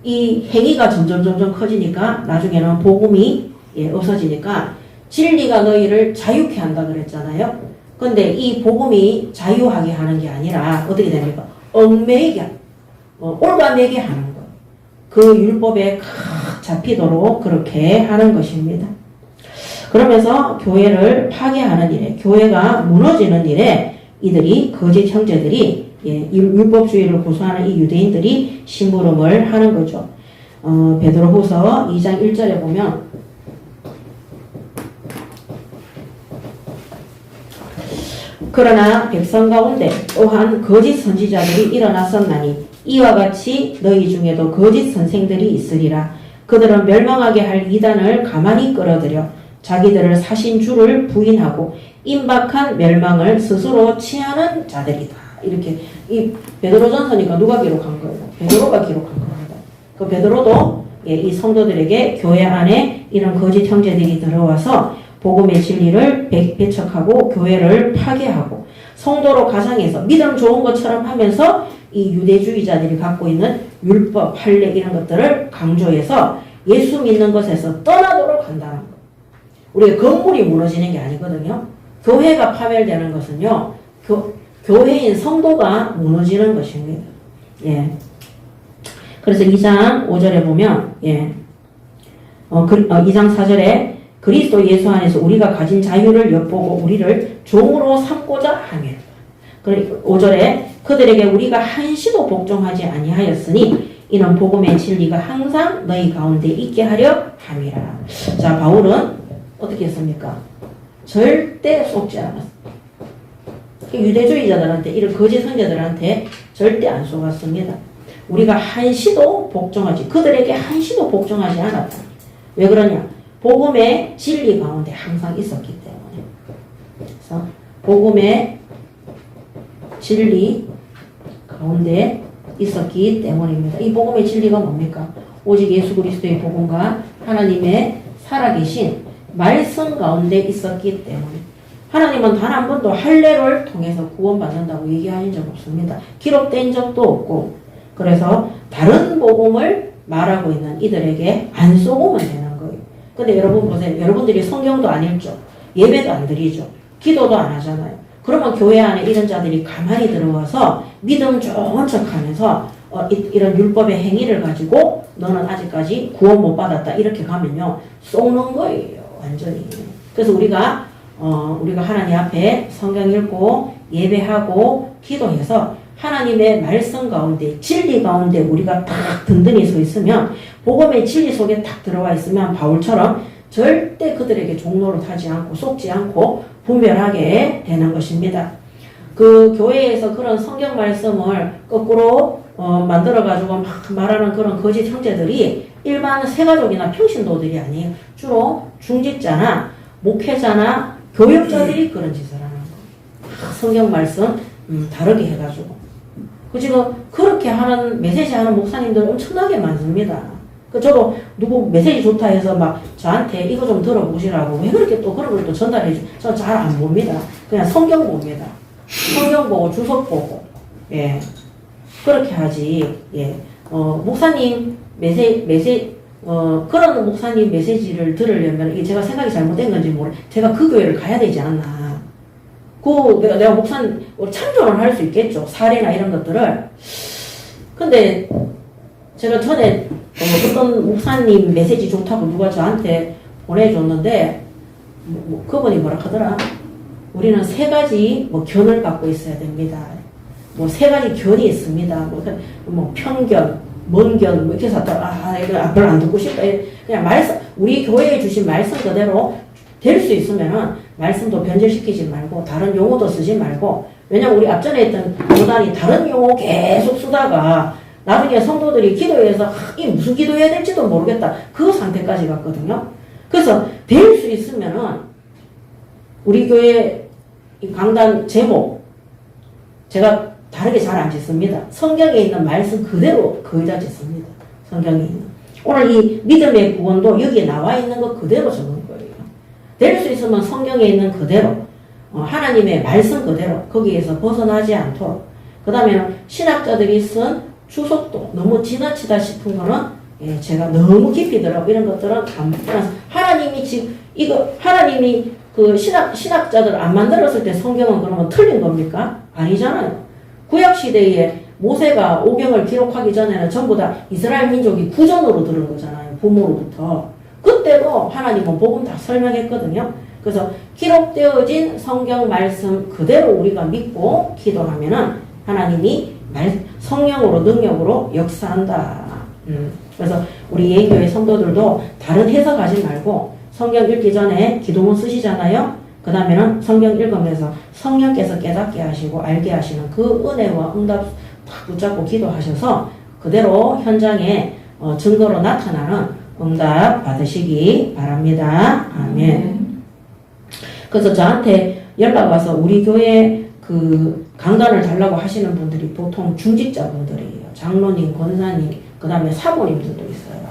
이 행위가 점점 커지니까 나중에는 복음이 없어지니까 진리가 너희를 자유케 한다 그랬잖아요. 근데 이 복음이 자유하게 하는 게 아니라 어떻게 됩니까? 얽매이게, 올가매게 하는 거. 그 율법에 잡히도록 그렇게 하는 것입니다. 그러면서 교회를 파괴하는 일에, 교회가 무너지는 일에 이들이 거짓 형제들이 예, 율법주의를 고수하는 이 유대인들이 심부름을 하는 거죠. 베드로후서 2장 1절에 보면 그러나 백성 가운데 또한 거짓 선지자들이 일어났었나니 이와 같이 너희 중에도 거짓 선생들이 있으리라. 그들은 멸망하게 할 이단을 가만히 끌어들여 자기들을 사신 주를 부인하고 임박한 멸망을 스스로 취하는 자들이다. 이렇게 이 베드로전서니까 누가 기록한 거예요? 베드로가 기록한 겁니다. 그 베드로도 예, 이 성도들에게 교회 안에 이런 거짓 형제들이 들어와서 복음의 진리를 배척하고 교회를 파괴하고 성도로 가상해서 믿음 좋은 것처럼 하면서 이 유대주의자들이 갖고 있는 율법, 판례 이런 것들을 강조해서 예수 믿는 것에서 떠나도록 한다는 거. 우리가 건물이 무너지는 게 아니거든요. 교회가 파멸되는 것은요. 교회인 성도가 무너지는 것입니다. 예. 그래서 2장 5절에 보면 2장 4절에 그리스도 예수 안에서 우리가 가진 자유를 엿보고 우리를 종으로 삼고자 하며 5절에 그들에게 우리가 한시도 복종하지 아니하였으니 이는 복음의 진리가 항상 너희 가운데 있게 하려 함이라. 자, 바울은 어떻게 했습니까? 절대 속지 않았습니다. 유대주의자들한테 이런 거짓 선자들한테 절대 안 속았습니다. 우리가 한시도 복종하지 그들에게 한시도 복종하지 않았다. 왜 그러냐? 복음의 진리 가운데 항상 있었기 때문에. 그래서 복음의 진리 가운데 있었기 때문입니다. 이 복음의 진리가 뭡니까? 오직 예수 그리스도의 복음과 하나님의 살아계신 말씀 가운데 있었기 때문에. 하나님은 단 한 번도 할례를 통해서 구원받는다고 얘기하신 적 없습니다. 기록된 적도 없고. 그래서 다른 복음을 말하고 있는 이들에게 안 쏘고만 되는 거예요. 근데 여러분 보세요. 여러분들이 성경도 안 읽죠. 예배도 안 드리죠. 기도도 안 하잖아요. 그러면 교회 안에 이런 자들이 가만히 들어와서 믿음 좋은 척하면서 이런 율법의 행위를 가지고 너는 아직까지 구원 못 받았다 이렇게 가면요 쏘는 거예요. 완전히. 그래서 우리가 하나님 앞에 성경 읽고 예배하고 기도해서 하나님의 말씀 가운데 진리 가운데 우리가 딱 든든히 서 있으면 복음의 진리 속에 딱 들어와 있으면 바울처럼 절대 그들에게 종로를 타지 않고 속지 않고 분별하게 되는 것입니다. 그 교회에서 그런 성경 말씀을 거꾸로 만들어가지고 막 말하는 그런 거짓 형제들이 일반 세가족이나 평신도들이 아니에요. 주로 중직자나 목회자나 교역자들이 그런 짓을 하는 거예요. 성경 말씀 다르게 해가지고. 그 지금 그렇게 하는 메시지 하는 목사님들 엄청나게 많습니다. 저도 누구 메시지 좋다 해서 막 저한테 이거 좀 들어보시라고 왜 그렇게 또 그런 걸 또 전달해 주? 저 잘 안 봅니다. 그냥 성경 봅니다. 성경 보고 주석 보고 예 그렇게 하지. 예 목사님 그런 목사님 메시지를 들으려면 이게 제가 생각이 잘못된 건지 제가 그 교회를 가야 되지 않나. 내가 목사님 참조를 할 수 있겠죠. 사례나 이런 것들을. 근데 제가 전에 어떤 목사님 메시지 좋다고 누가 저한테 보내줬는데 그분이 뭐라 하더라. 우리는 세 가지 견을 갖고 있어야 됩니다. 세 가지 견이 있습니다. 편견, 먼견 이렇게 해서 이거 별로 안 듣고 싶다. 그냥 말씀 우리 교회에 주신 말씀 그대로 될 수 있으면은 말씀도 변질시키지 말고 다른 용어도 쓰지 말고 왜냐면 우리 앞전에 했던 교단이 다른 용어 계속 쓰다가 나중에 성도들이 기도해서 이 무슨 기도해야 될지도 모르겠다. 그 상태까지 갔거든요. 그래서 될 수 있으면은 우리 교회 강단 제목 제가 다르게 잘 안 짓습니다. 성경에 있는 말씀 그대로 거의 다 짓습니다. 성경에 있는. 오늘 이 믿음의 구원도 여기에 나와 있는 거 그대로 적은 거예요. 될 수 있으면 성경에 있는 그대로 하나님의 말씀 그대로 거기에서 벗어나지 않도록 그 다음에는 신학자들이 쓴 주석도 너무 지나치다 싶은 거는 제가 너무 깊이 들어가고 이런 것들은 안 하나님이 지금 하나님이 그 신학자들 안 만들었을 때 성경은 그러면 틀린 겁니까? 아니잖아요. 구약시대에 모세가 오경을 기록하기 전에는 전부 다 이스라엘 민족이 구전으로 들은 거잖아요. 부모로부터. 그때도 하나님은 복음 다 설명했거든요. 그래서 기록되어진 성경 말씀 그대로 우리가 믿고 기도하면은 하나님이 성령으로 능력으로 역사한다. 그래서 우리 예인교회 성도들도 다른 해석하지 말고 성경 읽기 전에 기도문 쓰시잖아요. 그 다음에는 성경 읽으면서 성령께서 깨닫게 하시고 알게 하시는 그 은혜와 응답 딱 붙잡고 기도하셔서 그대로 현장에 증거로 나타나는 응답 받으시기 바랍니다. 아멘. 그래서 저한테 연락 와서 우리 교회 그 강단을 달라고 하시는 분들이 보통 중직자분들이에요. 장로님, 권사님, 그 다음에 사모님들도 있어요.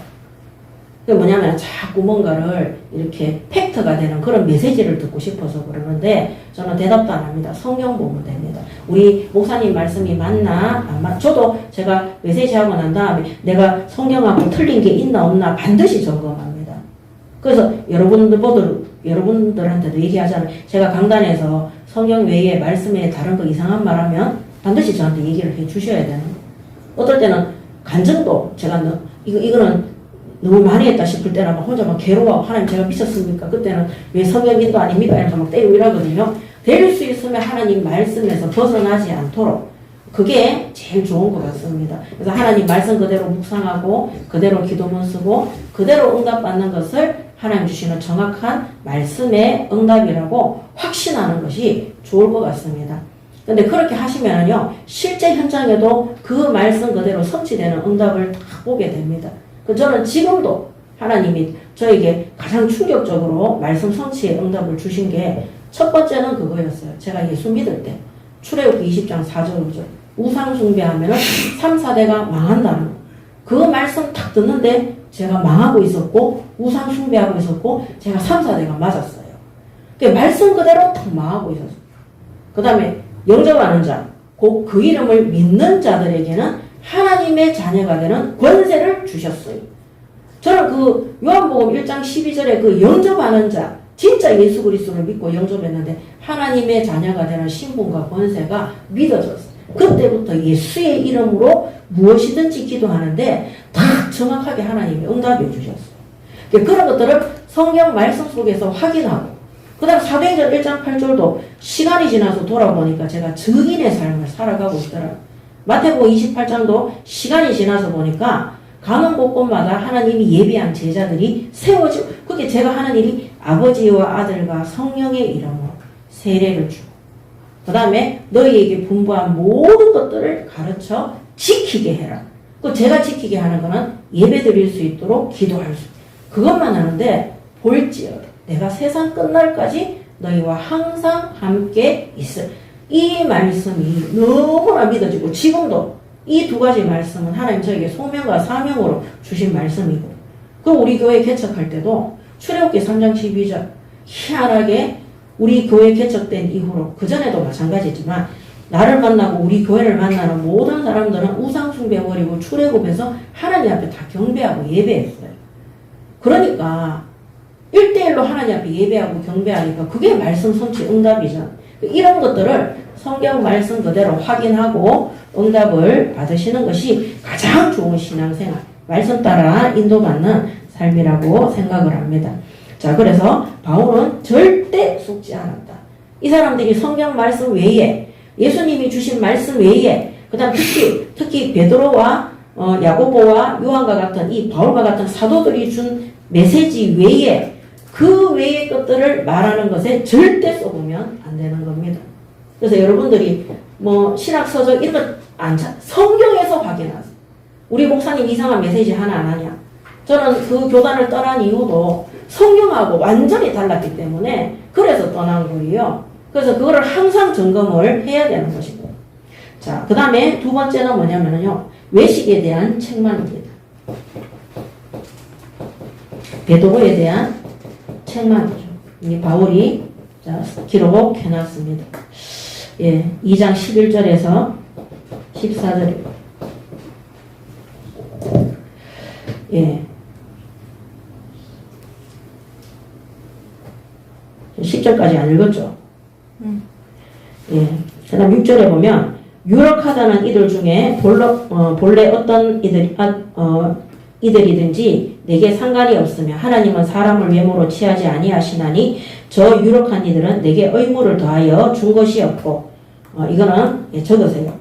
그게 뭐냐면 자꾸 뭔가를 이렇게 팩트가 되는 그런 메시지를 듣고 싶어서 그러는데 저는 대답도 안 합니다. 성경 보면 됩니다. 우리 목사님 말씀이 맞나? 안 맞? 저도 제가 메시지하고 난 다음에 내가 성경하고 틀린 게 있나 없나 반드시 점검합니다. 그래서 여러분들한테도 얘기하잖아요. 제가 강단에서 성경 외에 말씀에 다른 거 이상한 말 하면 반드시 저한테 얘기를 해 주셔야 되는 거예요. 어떨 때는 간증도 제가 이거는 너무 많이 했다 싶을 때는 막 혼자 막 괴로워하고 하나님 제가 미쳤습니까? 그때는 왜 성경인도 아닙니까? 이러면서 막 때리고 이러거든요. 될 수 있으면 하나님 말씀에서 벗어나지 않도록 그게 제일 좋은 것 같습니다. 그래서 하나님 말씀 그대로 묵상하고 그대로 기도문 쓰고 그대로 응답받는 것을 하나님 주시는 정확한 말씀의 응답이라고 확신하는 것이 좋을 것 같습니다. 근데 그렇게 하시면요 실제 현장에도 그 말씀 그대로 성취되는 응답을 다 보게 됩니다. 저는 지금도 하나님이 저에게 가장 충격적으로 말씀 성취의 응답을 주신 게 첫 번째는 그거였어요. 제가 예수 믿을 때 출애굽기 20장 4절 5절 우상 숭배하면 3, 4대가 망한다는 거. 그 말씀 딱 듣는데 제가 망하고 있었고 우상 숭배하고 있었고 제가 3, 4대가 맞았어요. 말씀 그대로 딱 망하고 있었어요. 그 다음에 영접하는 자, 곧 그 이름을 믿는 자들에게는 하나님의 자녀가 되는 권세를 주셨어요. 저는 그 요한복음 1장 12절에 그 영접하는 자, 진짜 예수 그리스도를 믿고 영접했는데 하나님의 자녀가 되는 신분과 권세가 믿어졌어요. 그때부터 예수의 이름으로 무엇이든지 기도하는데 다 정확하게 하나님이 응답해 주셨어요. 그런 것들을 성경 말씀 속에서 확인하고 그 다음 사도행전 1장 8절도 시간이 지나서 돌아보니까 제가 증인의 삶을 살아가고 있더라고요. 마태복음 28장도 시간이 지나서 보니까 가는 곳곳마다 하나님이 예비한 제자들이 세워지고 그게 제가 하는 일이 아버지와 아들과 성령의 이름으로 세례를 주고 그 다음에 너희에게 분부한 모든 것들을 가르쳐 지키게 해라. 그 제가 지키게 하는 거는 예배 드릴 수 있도록 기도할 수 그것만 하는데 볼지어다 내가 세상 끝날까지 너희와 항상 함께 있을 이 말씀이 너무나 믿어지고 지금도 이 두 가지 말씀은 하나님 저에게 소명과 사명으로 주신 말씀이고 그 우리 교회 개척할 때도 출애굽기 3장 12절 희한하게 우리 교회 개척된 이후로 그전에도 마찬가지지만 나를 만나고 우리 교회를 만나는 모든 사람들은 우상 숭배 버리고 출애굽해서 하나님 앞에 다 경배하고 예배했어요. 그러니까 1대1로 하나님 앞에 예배하고 경배하니까 그게 말씀 성취 응답이잖아. 이런 것들을 성경 말씀 그대로 확인하고 응답을 받으시는 것이 가장 좋은 신앙생활, 말씀 따라 인도받는 삶이라고 생각을 합니다. 자, 그래서 바울은 절대 속지 않았다. 이 사람들이 성경 말씀 외에 예수님이 주신 말씀 외에 그다음 특히 베드로와 야고보와 요한과 같은 이 바울과 같은 사도들이 준 메시지 외에 그 외의 것들을 말하는 것에 절대 썩으면 안 되는 겁니다. 그래서 여러분들이 신학서적 이런 것 안 찾, 성경에서 확인하세요. 우리 목사님 이상한 메시지 하나 안 하냐? 저는 그 교단을 떠난 이유도 성경하고 완전히 달랐기 때문에 그래서 떠난 거예요. 그래서 그거를 항상 점검을 해야 되는 것이고. 자, 그 다음에 두 번째는 뭐냐면요. 외식에 대한 책망입니다. 베드로에 대한 책망이죠. 이 바울이 기록해놨습니다. 예, 2장 11절에서 14절입니다. 예. 10절까지 안 읽었죠? 예. 그 다음 6절에 보면, 유력하다는 이들 중에 본래 어떤 이들이든지 내게 상관이 없으며 하나님은 사람을 외모로 취하지 아니하시나니 저 유력한 이들은 내게 의무를 더하여 준 것이 없고 이거는 적으세요.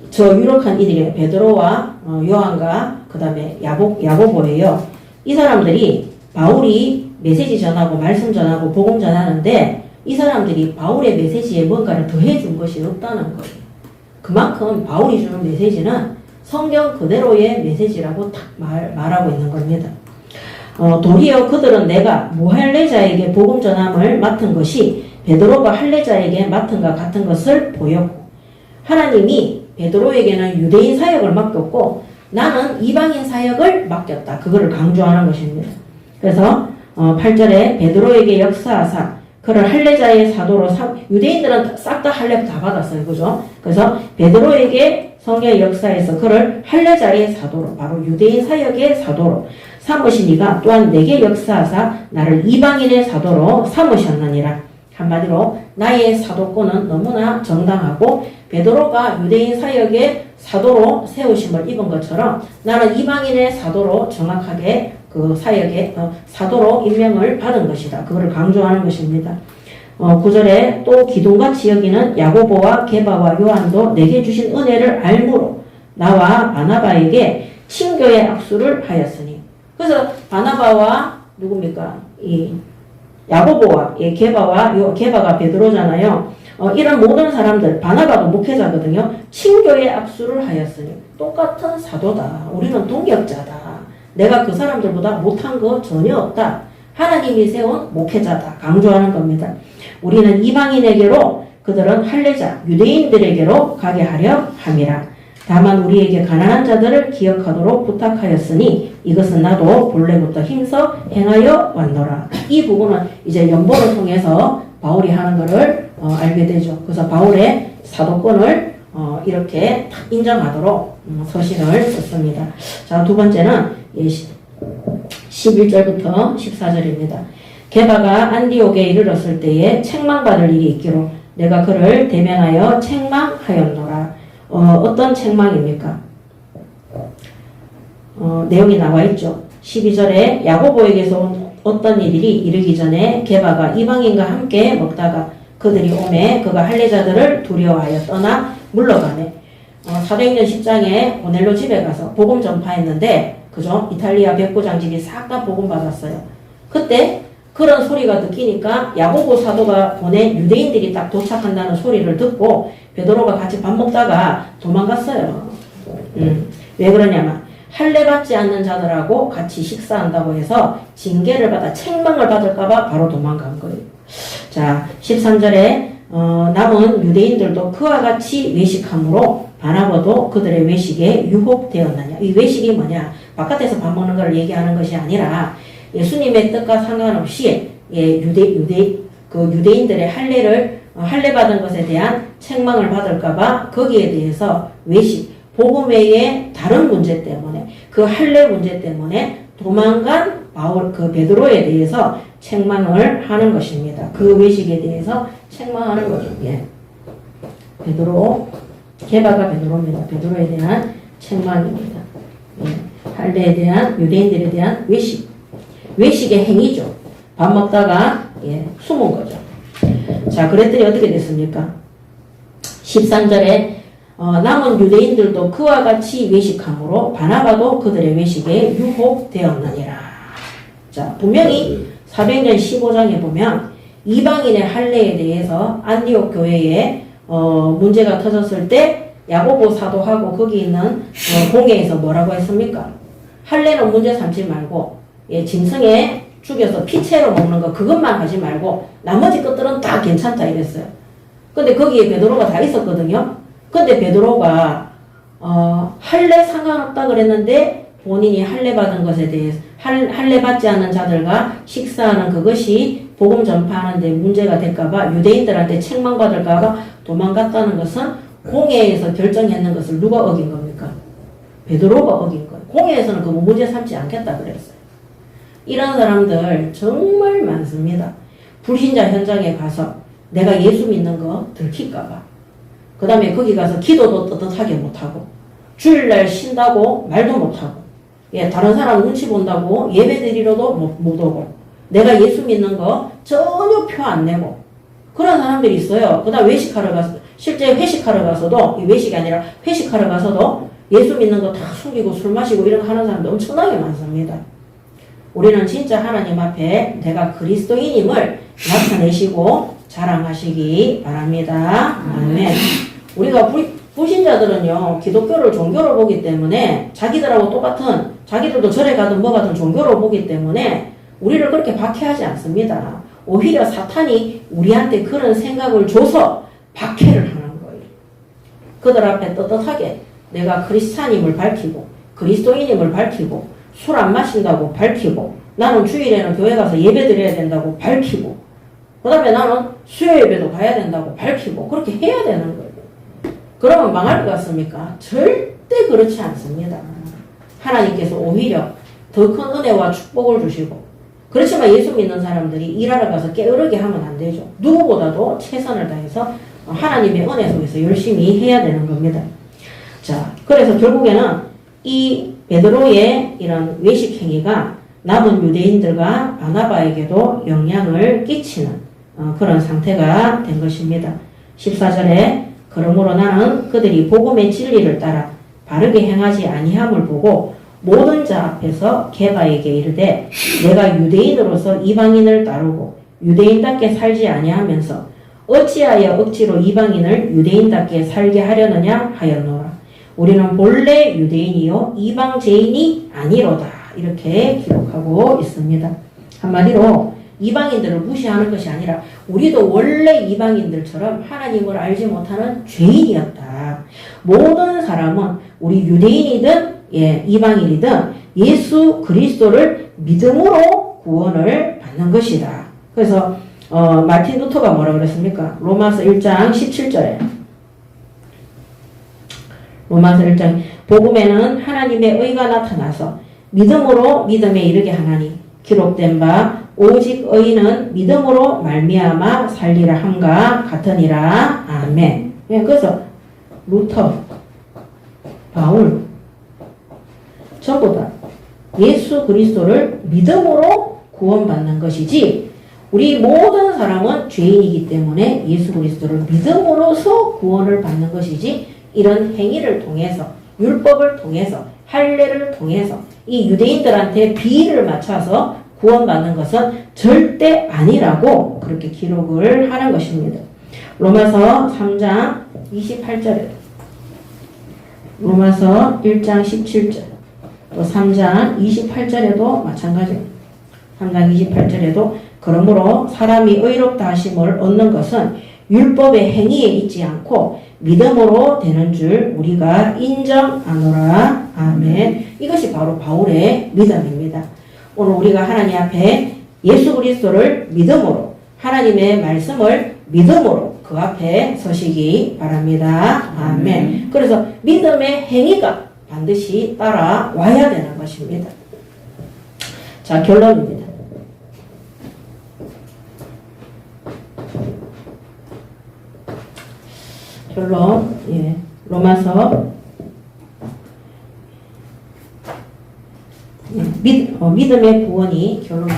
저 유력한 이들이 베드로와 요한과 그 다음에 야고보예요. 이 사람들이 바울이 메시지 전하고 말씀 전하고 복음 전하는데 이 사람들이 바울의 메시지에 뭔가를 더해준 것이 없다는 거예요. 그만큼 바울이 주는 메시지는 성경 그대로의 메시지라고 딱 말하고 있는 겁니다. 도리어 그들은 내가 무할례자에게 복음 전함을 맡은 것이 베드로가 할례자에게 맡은가 같은 것을 보였고 하나님이 베드로에게는 유대인 사역을 맡겼고 나는 이방인 사역을 맡겼다. 그거를 강조하는 것입니다. 그래서 8절에 베드로에게 역사하사 그를 할례자의 사도로 유대인들은 싹 다 할례 다 받았어요. 그죠? 그래서 베드로에게 성경의 역사에서 그를 할례자의 사도로 바로 유대인 사역의 사도로 삼으시니가 또한 내게 역사하사 나를 이방인의 사도로 삼으셨느니라. 한마디로 나의 사도권은 너무나 정당하고 베드로가 유대인 사역의 사도로 세우심을 입은 것처럼 나는 이방인의 사도로 정확하게 그 사역의 사도로 임명을 받은 것이다. 그거를 강조하는 것입니다. 9절에 또 기둥같이 여기는 야고보와 게바와 요한도 내게 주신 은혜를 알므로 나와 바나바에게 친교의 악수를 하였으니. 그래서 바나바와 누굽니까? 이 야고보와 게바가 베드로잖아요. 이런 모든 사람들 바나바도 목회자거든요. 친교의 악수를 하였으니 똑같은 사도다. 우리는 동역자다. 내가 그 사람들보다 못한 거 전혀 없다. 하나님이 세운 목회자다. 강조하는 겁니다. 우리는 이방인에게로 그들은 할례자 유대인들에게로 가게 하려 함이라. 다만 우리에게 가난한 자들을 기억하도록 부탁하였으니 이것은 나도 본래부터 힘써 행하여 왔노라. 이 부분은 이제 연보를 통해서 바울이 하는 것을 알게 되죠. 그래서 바울의 사도권을 이렇게 딱 인정하도록 서신을 썼습니다. 자, 두 번째는 11절부터 14절입니다. 게바가 안디옥에 이르렀을 때에 책망받을 일이 있기로 내가 그를 대면하여 책망하였노라. 어떤 책망입니까? 내용이 나와 있죠. 12절에 야고보에게서 온 어떤 이들이 이르기 전에 게바가 이방인과 함께 먹다가 그들이 오매 그가 할례자들을 두려워하여 떠나 물러가네. 사도행전 10장에 고넬로 집에 가서 복음 전파했는데 그죠? 이탈리아 백부장집이 싹 다 복음 받았어요. 그때 그런 소리가 듣기니까 야고보 사도가 보낸 유대인들이 딱 도착한다는 소리를 듣고 베드로가 같이 밥 먹다가 도망갔어요. 왜 그러냐면 할례 받지 않는 자들하고 같이 식사한다고 해서 징계를 받아 책망을 받을까봐 바로 도망간 거예요. 자, 13절에 남은 유대인들도 그와 같이 외식함으로 바나바도 그들의 외식에 유혹되었느냐. 이 외식이 뭐냐? 바깥에서 밥 먹는 걸 얘기하는 것이 아니라 예수님의 뜻과 상관없이 유대인들의 할례 받은 것에 대한 책망을 받을까봐 거기에 대해서 외식, 복음 외에 다른 문제 때문에 그 할례 문제 때문에 도망간 그 베드로에 대해서 책망을 하는 것입니다. 그 외식에 대해서 책망하는 거죠. 예. 게바가 베드로입니다. 베드로에 대한 책망입니다. 예. 할례에 대한 유대인들에 대한 외식의 행위죠. 밥 먹다가 숨은 거죠. 자, 그랬더니 어떻게 됐습니까? 13절에 남은 유대인들도 그와 같이 외식함으로 바나바도 그들의 외식에 유혹되었느니라. 자, 분명히 사도행전 15장에 보면 이방인의 할례에 대해서 안디옥 교회에 문제가 터졌을 때 야고보 사도하고 거기 있는 공회에서 뭐라고 했습니까? 할례는 문제 삼지 말고 짐승에 죽여서 피채로 먹는 거 그것만 하지 말고 나머지 것들은 다 괜찮다 이랬어요. 근데 거기에 베드로가 다 있었거든요. 근데 베드로가 할례 상관없다 그랬는데 본인이 할례 받은 것에 대해서 할례 받지 않는 자들과 식사하는 그것이 복음 전파하는 데 문제가 될까봐 유대인들한테 책망받을까봐 도망갔다는 것은 공회에서 결정했는 것을 누가 어긴 겁니까? 베드로가 어긴 거예요. 공회에서는 그거 문제 삼지 않겠다 그랬어요. 이런 사람들 정말 많습니다. 불신자 현장에 가서 내가 예수 믿는 거 들킬까봐 그 다음에 거기 가서 기도도 떳떳하게 못하고 주일날 쉰다고 말도 못하고 다른 사람 눈치 본다고 예배 드리러도 못 오고 내가 예수 믿는 거 전혀 표 안 내고 그런 사람들이 있어요. 그 다음 외식하러 가서 실제 회식하러 가서도, 외식이 아니라 회식하러 가서도 예수 믿는 거 다 숨기고 술 마시고 이런 거 하는 사람도 엄청나게 많습니다. 우리는 진짜 하나님 앞에 내가 그리스도인임을 나타내시고 자랑하시기 바랍니다. 아멘. 우리가 불신자들은요, 기독교를 종교로 보기 때문에 자기들하고 똑같은, 자기들도 절에 가든 뭐 가든 종교로 보기 때문에 우리를 그렇게 박해하지 않습니다. 오히려 사탄이 우리한테 그런 생각을 줘서 박해를 하는 거예요. 그들 앞에 떳떳하게 내가 크리스찬임을 밝히고 그리스도인임을 밝히고 술 안 마신다고 밝히고 나는 주일에는 교회 가서 예배 드려야 된다고 밝히고 그 다음에 나는 수요 예배도 가야 된다고 밝히고 그렇게 해야 되는 거예요. 그러면 망할 것 같습니까? 절대 그렇지 않습니다. 하나님께서 오히려 더 큰 은혜와 축복을 주시고 그렇지만 예수 믿는 사람들이 일하러 가서 게으르게 하면 안 되죠. 누구보다도 최선을 다해서 하나님의 은혜 속에서 열심히 해야 되는 겁니다. 자, 그래서 결국에는 이 베드로의 이런 외식 행위가 남은 유대인들과 바나바에게도 영향을 끼치는 그런 상태가 된 것입니다. 14절에 그러므로 나는 그들이 복음의 진리를 따라 바르게 행하지 아니함을 보고 모든 자 앞에서 게바에게 이르되 내가 유대인으로서 이방인을 따르고 유대인답게 살지 아니하면서 어찌하여 억지로 이방인을 유대인답게 살게 하려느냐 하였노라. 우리는 본래 유대인이요 이방제인이 아니로다. 이렇게 기록하고 있습니다. 한마디로 이방인들을 무시하는 것이 아니라 우리도 원래 이방인들처럼 하나님을 알지 못하는 죄인이었다. 모든 사람은 우리 유대인이든 이방인이든 예수 그리스도를 믿음으로 구원을 받는 것이다. 그래서 마틴 루터가 뭐라 그랬습니까? 로마서 1장 17절에 로마서 1장 복음에는 하나님의 의가 나타나서 믿음으로 믿음에 이르게 하나니 기록된 바 오직 의인은 믿음으로 말미암아 살리라 함과 같으니라. 아멘. 그래서 루터, 바울 전부 다 예수 그리스도를 믿음으로 구원받는 것이지 우리 모든 사람은 죄인이기 때문에 예수 그리스도를 믿음으로써 구원을 받는 것이지 이런 행위를 통해서 율법을 통해서 할례를 통해서 이 유대인들한테 비위를 맞춰서 구원받는 것은 절대 아니라고 그렇게 기록을 하는 것입니다. 로마서 3장 28절에 로마서 1장 17절 또 3장 28절에도 마찬가지입니다. 3장 28절에도 그러므로 사람이 의롭다 하심을 얻는 것은 율법의 행위에 있지 않고 믿음으로 되는 줄 우리가 인정하노라. 아멘. 이것이 바로 바울의 믿음입니다. 오늘 우리가 하나님 앞에 예수 그리스도를 믿음으로 하나님의 말씀을 믿음으로 그 앞에 서시기 바랍니다. 아멘. 그래서 믿음의 행위가 반드시 따라와야 되는 것입니다. 자, 결론입니다. 결론, 로마서 믿음의 구원이 결론.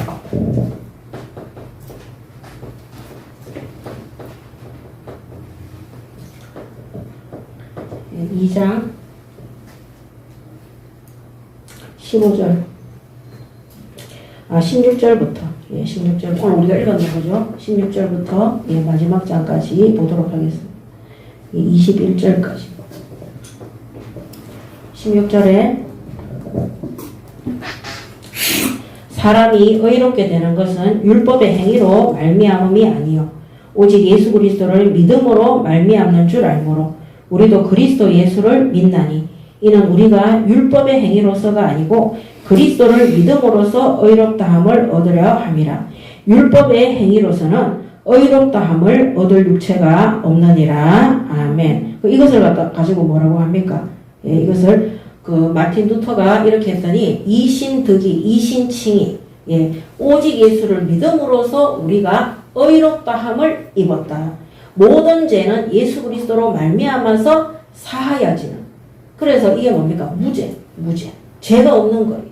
2장 15절 16절부터 16절 오늘 우리가 읽었는 거죠. 16절부터 마지막 장까지 보도록 하겠습니다. 21절까지 16절에 사람이 의롭게 되는 것은 율법의 행위로 말미암음이 아니요 오직 예수 그리스도를 믿음으로 말미암는 줄 알므로 우리도 그리스도 예수를 믿나니 이는 우리가 율법의 행위로서가 아니고 그리스도를 믿음으로써 의롭다함을 얻으려 함이라. 율법의 행위로서는 의롭다함을 얻을 육체가 없느니라. 아멘. 이것을 가지고 뭐라고 합니까? 이것을 마틴 루터가 이렇게 했더니 이신득이 이신칭이 오직 예수를 믿음으로써 우리가 의롭다함을 입었다. 모든 죄는 예수 그리스도로 말미암아서 사하여지는. 그래서 이게 뭡니까? 무죄. 죄가 없는 거예요.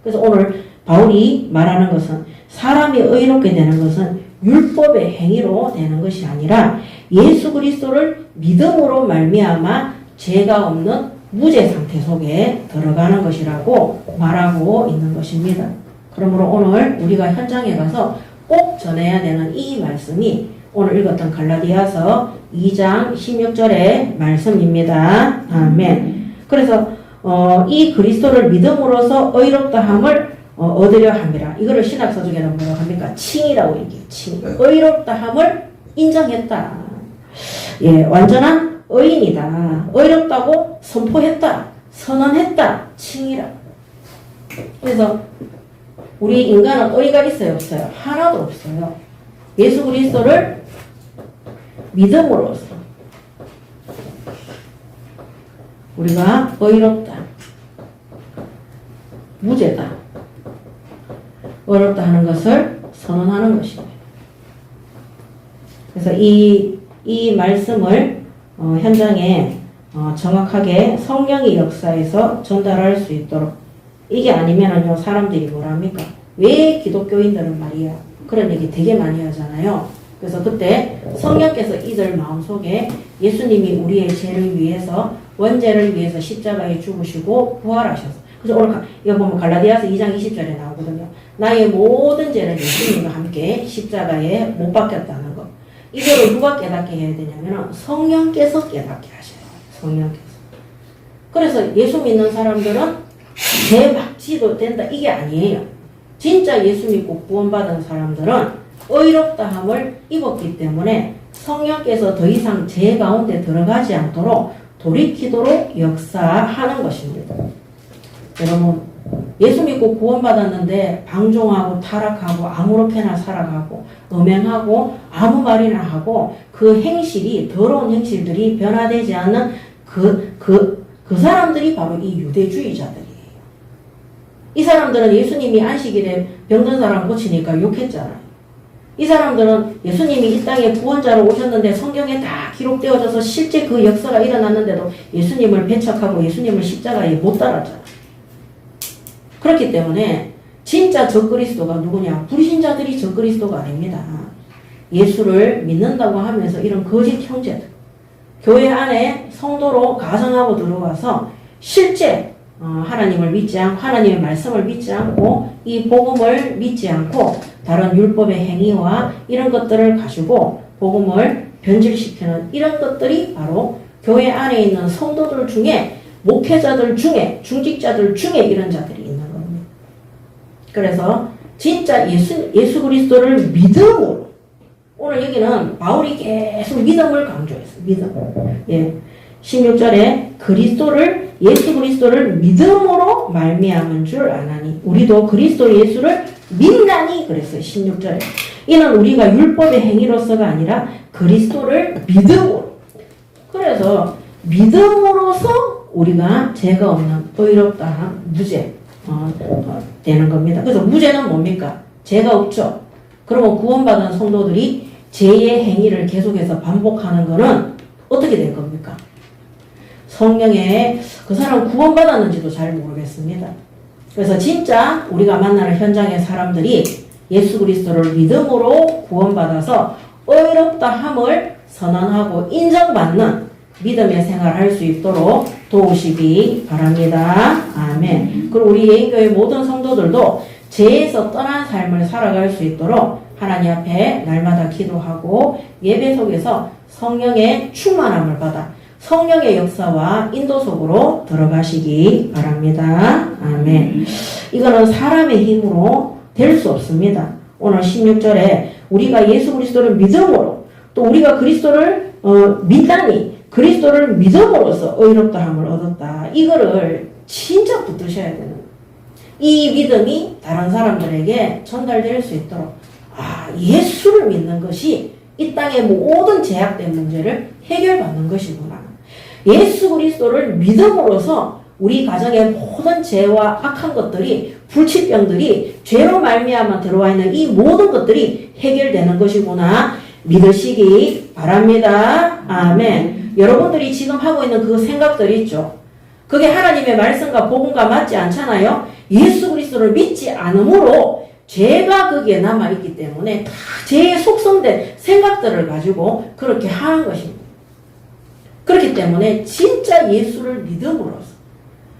그래서 오늘 바울이 말하는 것은 사람이 의롭게 되는 것은 율법의 행위로 되는 것이 아니라 예수 그리스도를 믿음으로 말미암아 죄가 없는 무죄 상태 속에 들어가는 것이라고 말하고 있는 것입니다. 그러므로 오늘 우리가 현장에 가서 꼭 전해야 되는 이 말씀이 오늘 읽었던 갈라디아서 2장 16절의 말씀입니다. 아멘. 그래서 이 그리스도를 믿음으로써 의롭다함을 얻으려 함이라. 이거를 신학서적에는 뭐라고 합니까? 칭이라고 얘기해요. 칭. 의롭다함을 인정했다. 예, 완전한 의인이다. 의롭다고 선포했다. 선언했다. 칭이라. 그래서 우리 인간은 의가 있어요, 없어요? 하나도 없어요. 예수 그리스도를 믿음으로써 우리가 의롭다, 무죄다, 의롭다 하는 것을 선언하는 것입니다. 그래서 이 말씀을 현장에 정확하게 성령의 역사에서 전달할 수 있도록, 이게 아니면은요 사람들이 뭐랍니까? 왜 기독교인들은 말이야 그런 얘기 되게 많이 하잖아요. 그래서 그때 성령께서 이들 마음속에 예수님이 우리의 죄를 위해서, 원죄를 위해서 십자가에 죽으시고 부활하셔서, 그래서 오늘 이거 보면 갈라디아서 2장 20절에 나오거든요. 나의 모든 죄를 예수님과 함께 십자가에 못 박혔다는 것. 이거를 누가 깨닫게 해야 되냐면 성령께서 깨닫게 하셔요. 성령께서. 그래서 예수 믿는 사람들은 죄 막지도 된다 이게 아니에요. 진짜 예수 믿고 구원받은 사람들은 의롭다함을 입었기 때문에 성령께서 더 이상 죄 가운데 들어가지 않도록 돌이키도록 역사하는 것입니다. 여러분, 예수 믿고 구원받았는데 방종하고 타락하고 아무렇게나 살아가고 음행하고 아무 말이나 하고 그 행실이, 더러운 행실들이 변화되지 않는 그 사람들이 바로 이 유대주의자들이에요. 이 사람들은 예수님이 안식일에 병든 사람 고치니까 욕했잖아요. 이 사람들은 예수님이 이 땅에 구원자로 오셨는데 성경에 다 기록되어져서 실제 그 역사가 일어났는데도 예수님을 배척하고 예수님을 십자가에 못 달았잖아요. 그렇기 때문에 진짜 적그리스도가 누구냐? 불신자들이 적그리스도가 아닙니다. 예수를 믿는다고 하면서 이런 거짓 형제들, 교회 안에 성도로 가정하고 들어와서 실제 하나님을 믿지 않고, 하나님의 말씀을 믿지 않고, 이 복음을 믿지 않고 다른 율법의 행위와 이런 것들을 가지고 복음을 변질시키는 이런 것들이 바로 교회 안에 있는 성도들 중에, 목회자들 중에, 중직자들 중에 이런 자들이 있는 겁니다. 그래서 진짜 예수 그리스도를 믿음으로, 오늘 여기는 바울이 계속 믿음을 강조했어요. 믿음. 예. 16절에 예수 그리스도를 믿음으로 말미암은 줄 아나니, 우리도 그리스도 예수를 믿나니 그랬어요. 16절에. 이는 우리가 율법의 행위로서가 아니라 그리스도를 믿음으로. 그래서 믿음으로서 우리가 죄가 없는 의롭다함, 무죄 되는 겁니다. 그래서 무죄는 뭡니까? 죄가 없죠. 그러면 구원받은 성도들이 죄의 행위를 계속해서 반복하는 것은 어떻게 된 겁니까? 성령에 그 사람 구원받았는지도 잘 모르겠습니다. 그래서 진짜 우리가 만나는 현장의 사람들이 예수 그리스도를 믿음으로 구원받아서 의롭다함을 선언하고 인정받는 믿음의 생활을 할 수 있도록 도우시기 바랍니다. 아멘. 그리고 우리 예인교회 모든 성도들도 죄에서 떠난 삶을 살아갈 수 있도록 하나님 앞에 날마다 기도하고 예배 속에서 성령의 충만함을 받아 성령의 역사와 인도 속으로 들어가시기 바랍니다. 아멘. 이거는 사람의 힘으로 될 수 없습니다. 오늘 16절에 우리가 예수 그리스도를 믿음으로, 또 우리가 그리스도를 믿다니 그리스도를 믿음으로써 의롭다함을 얻었다. 이거를 진짜 붙드셔야 되는 거예요. 이 믿음이 다른 사람들에게 전달될 수 있도록, 예수를 믿는 것이 이 땅의 모든 제약된 문제를 해결받는 것이구나. 예수 그리스도를 믿음으로써 우리 가정의 모든 죄와 악한 것들이, 불치병들이, 죄로 말미암아 들어와 있는 이 모든 것들이 해결되는 것이구나 믿으시기 바랍니다. 아멘. 여러분들이 지금 하고 있는 그 생각들이 있죠. 그게 하나님의 말씀과 복음과 맞지 않잖아요. 예수 그리스도를 믿지 않으므로 죄가 거기에 남아있기 때문에 다 죄에 속성된 생각들을 가지고 그렇게 하는 것입니다. 그렇기 때문에 진짜 예수를 믿음으로써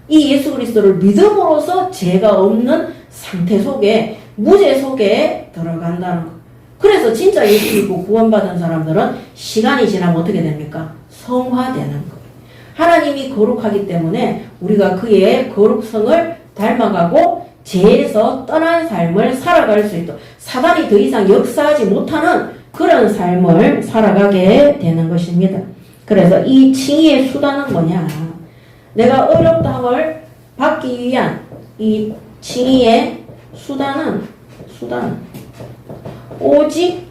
이 예수 그리스도를 믿음으로써 죄가 없는 상태 속에 무죄 속에 들어간다는 것. 그래서 진짜 예수 믿고 구원받은 사람들은 시간이 지나면 어떻게 됩니까? 성화되는 거예요. 하나님이 거룩하기 때문에 우리가 그의 거룩성을 닮아가고 죄에서 떠난 삶을 살아갈 수 있도록 사단이 더 이상 역사하지 못하는 그런 삶을 살아가게 되는 것입니다. 그래서 이 칭의의 수단은 뭐냐? 내가 어렵다함을 받기 위한 이 칭의의 수단은 오직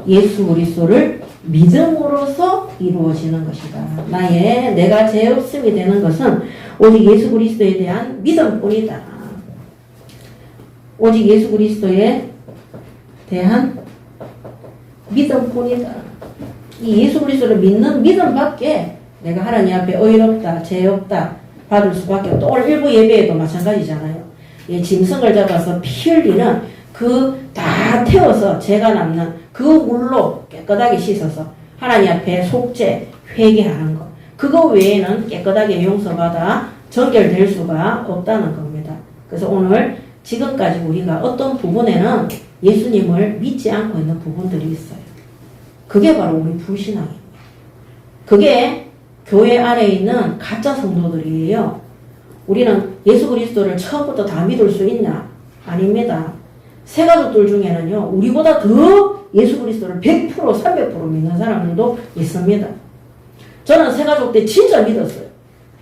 예수 그리스도를 믿음으로써 이루어지는 것이다. 내가 죄 없음이 되는 것은 오직 예수 그리스도에 대한 믿음뿐이다. 오직 예수 그리스도에 대한 믿음뿐이다. 이 예수 그리스도를 믿는 믿음밖에 내가 하나님 앞에 의롭다, 죄 없다 받을 수밖에 없다. 오늘 일부 예배에도 마찬가지잖아요. 짐승을 잡아서 피 흘리는 다 태워서 죄가 남는 그 물로 깨끗하게 씻어서 하나님 앞에 속죄, 회개하는 것. 그거 외에는 깨끗하게 용서받아 정결될 수가 없다는 겁니다. 그래서 오늘 지금까지 우리가 어떤 부분에는 예수님을 믿지 않고 있는 부분들이 있어요. 그게 바로 우리 불신앙입니다. 그게 교회 안에 있는 가짜 성도들이에요. 우리는 예수 그리스도를 처음부터 다 믿을 수 있냐? 아닙니다. 새가족들 중에는요, 우리보다 더 예수 그리스도를 100%, 300% 믿는 사람들도 있습니다. 저는 새가족 때 진짜 믿었어요.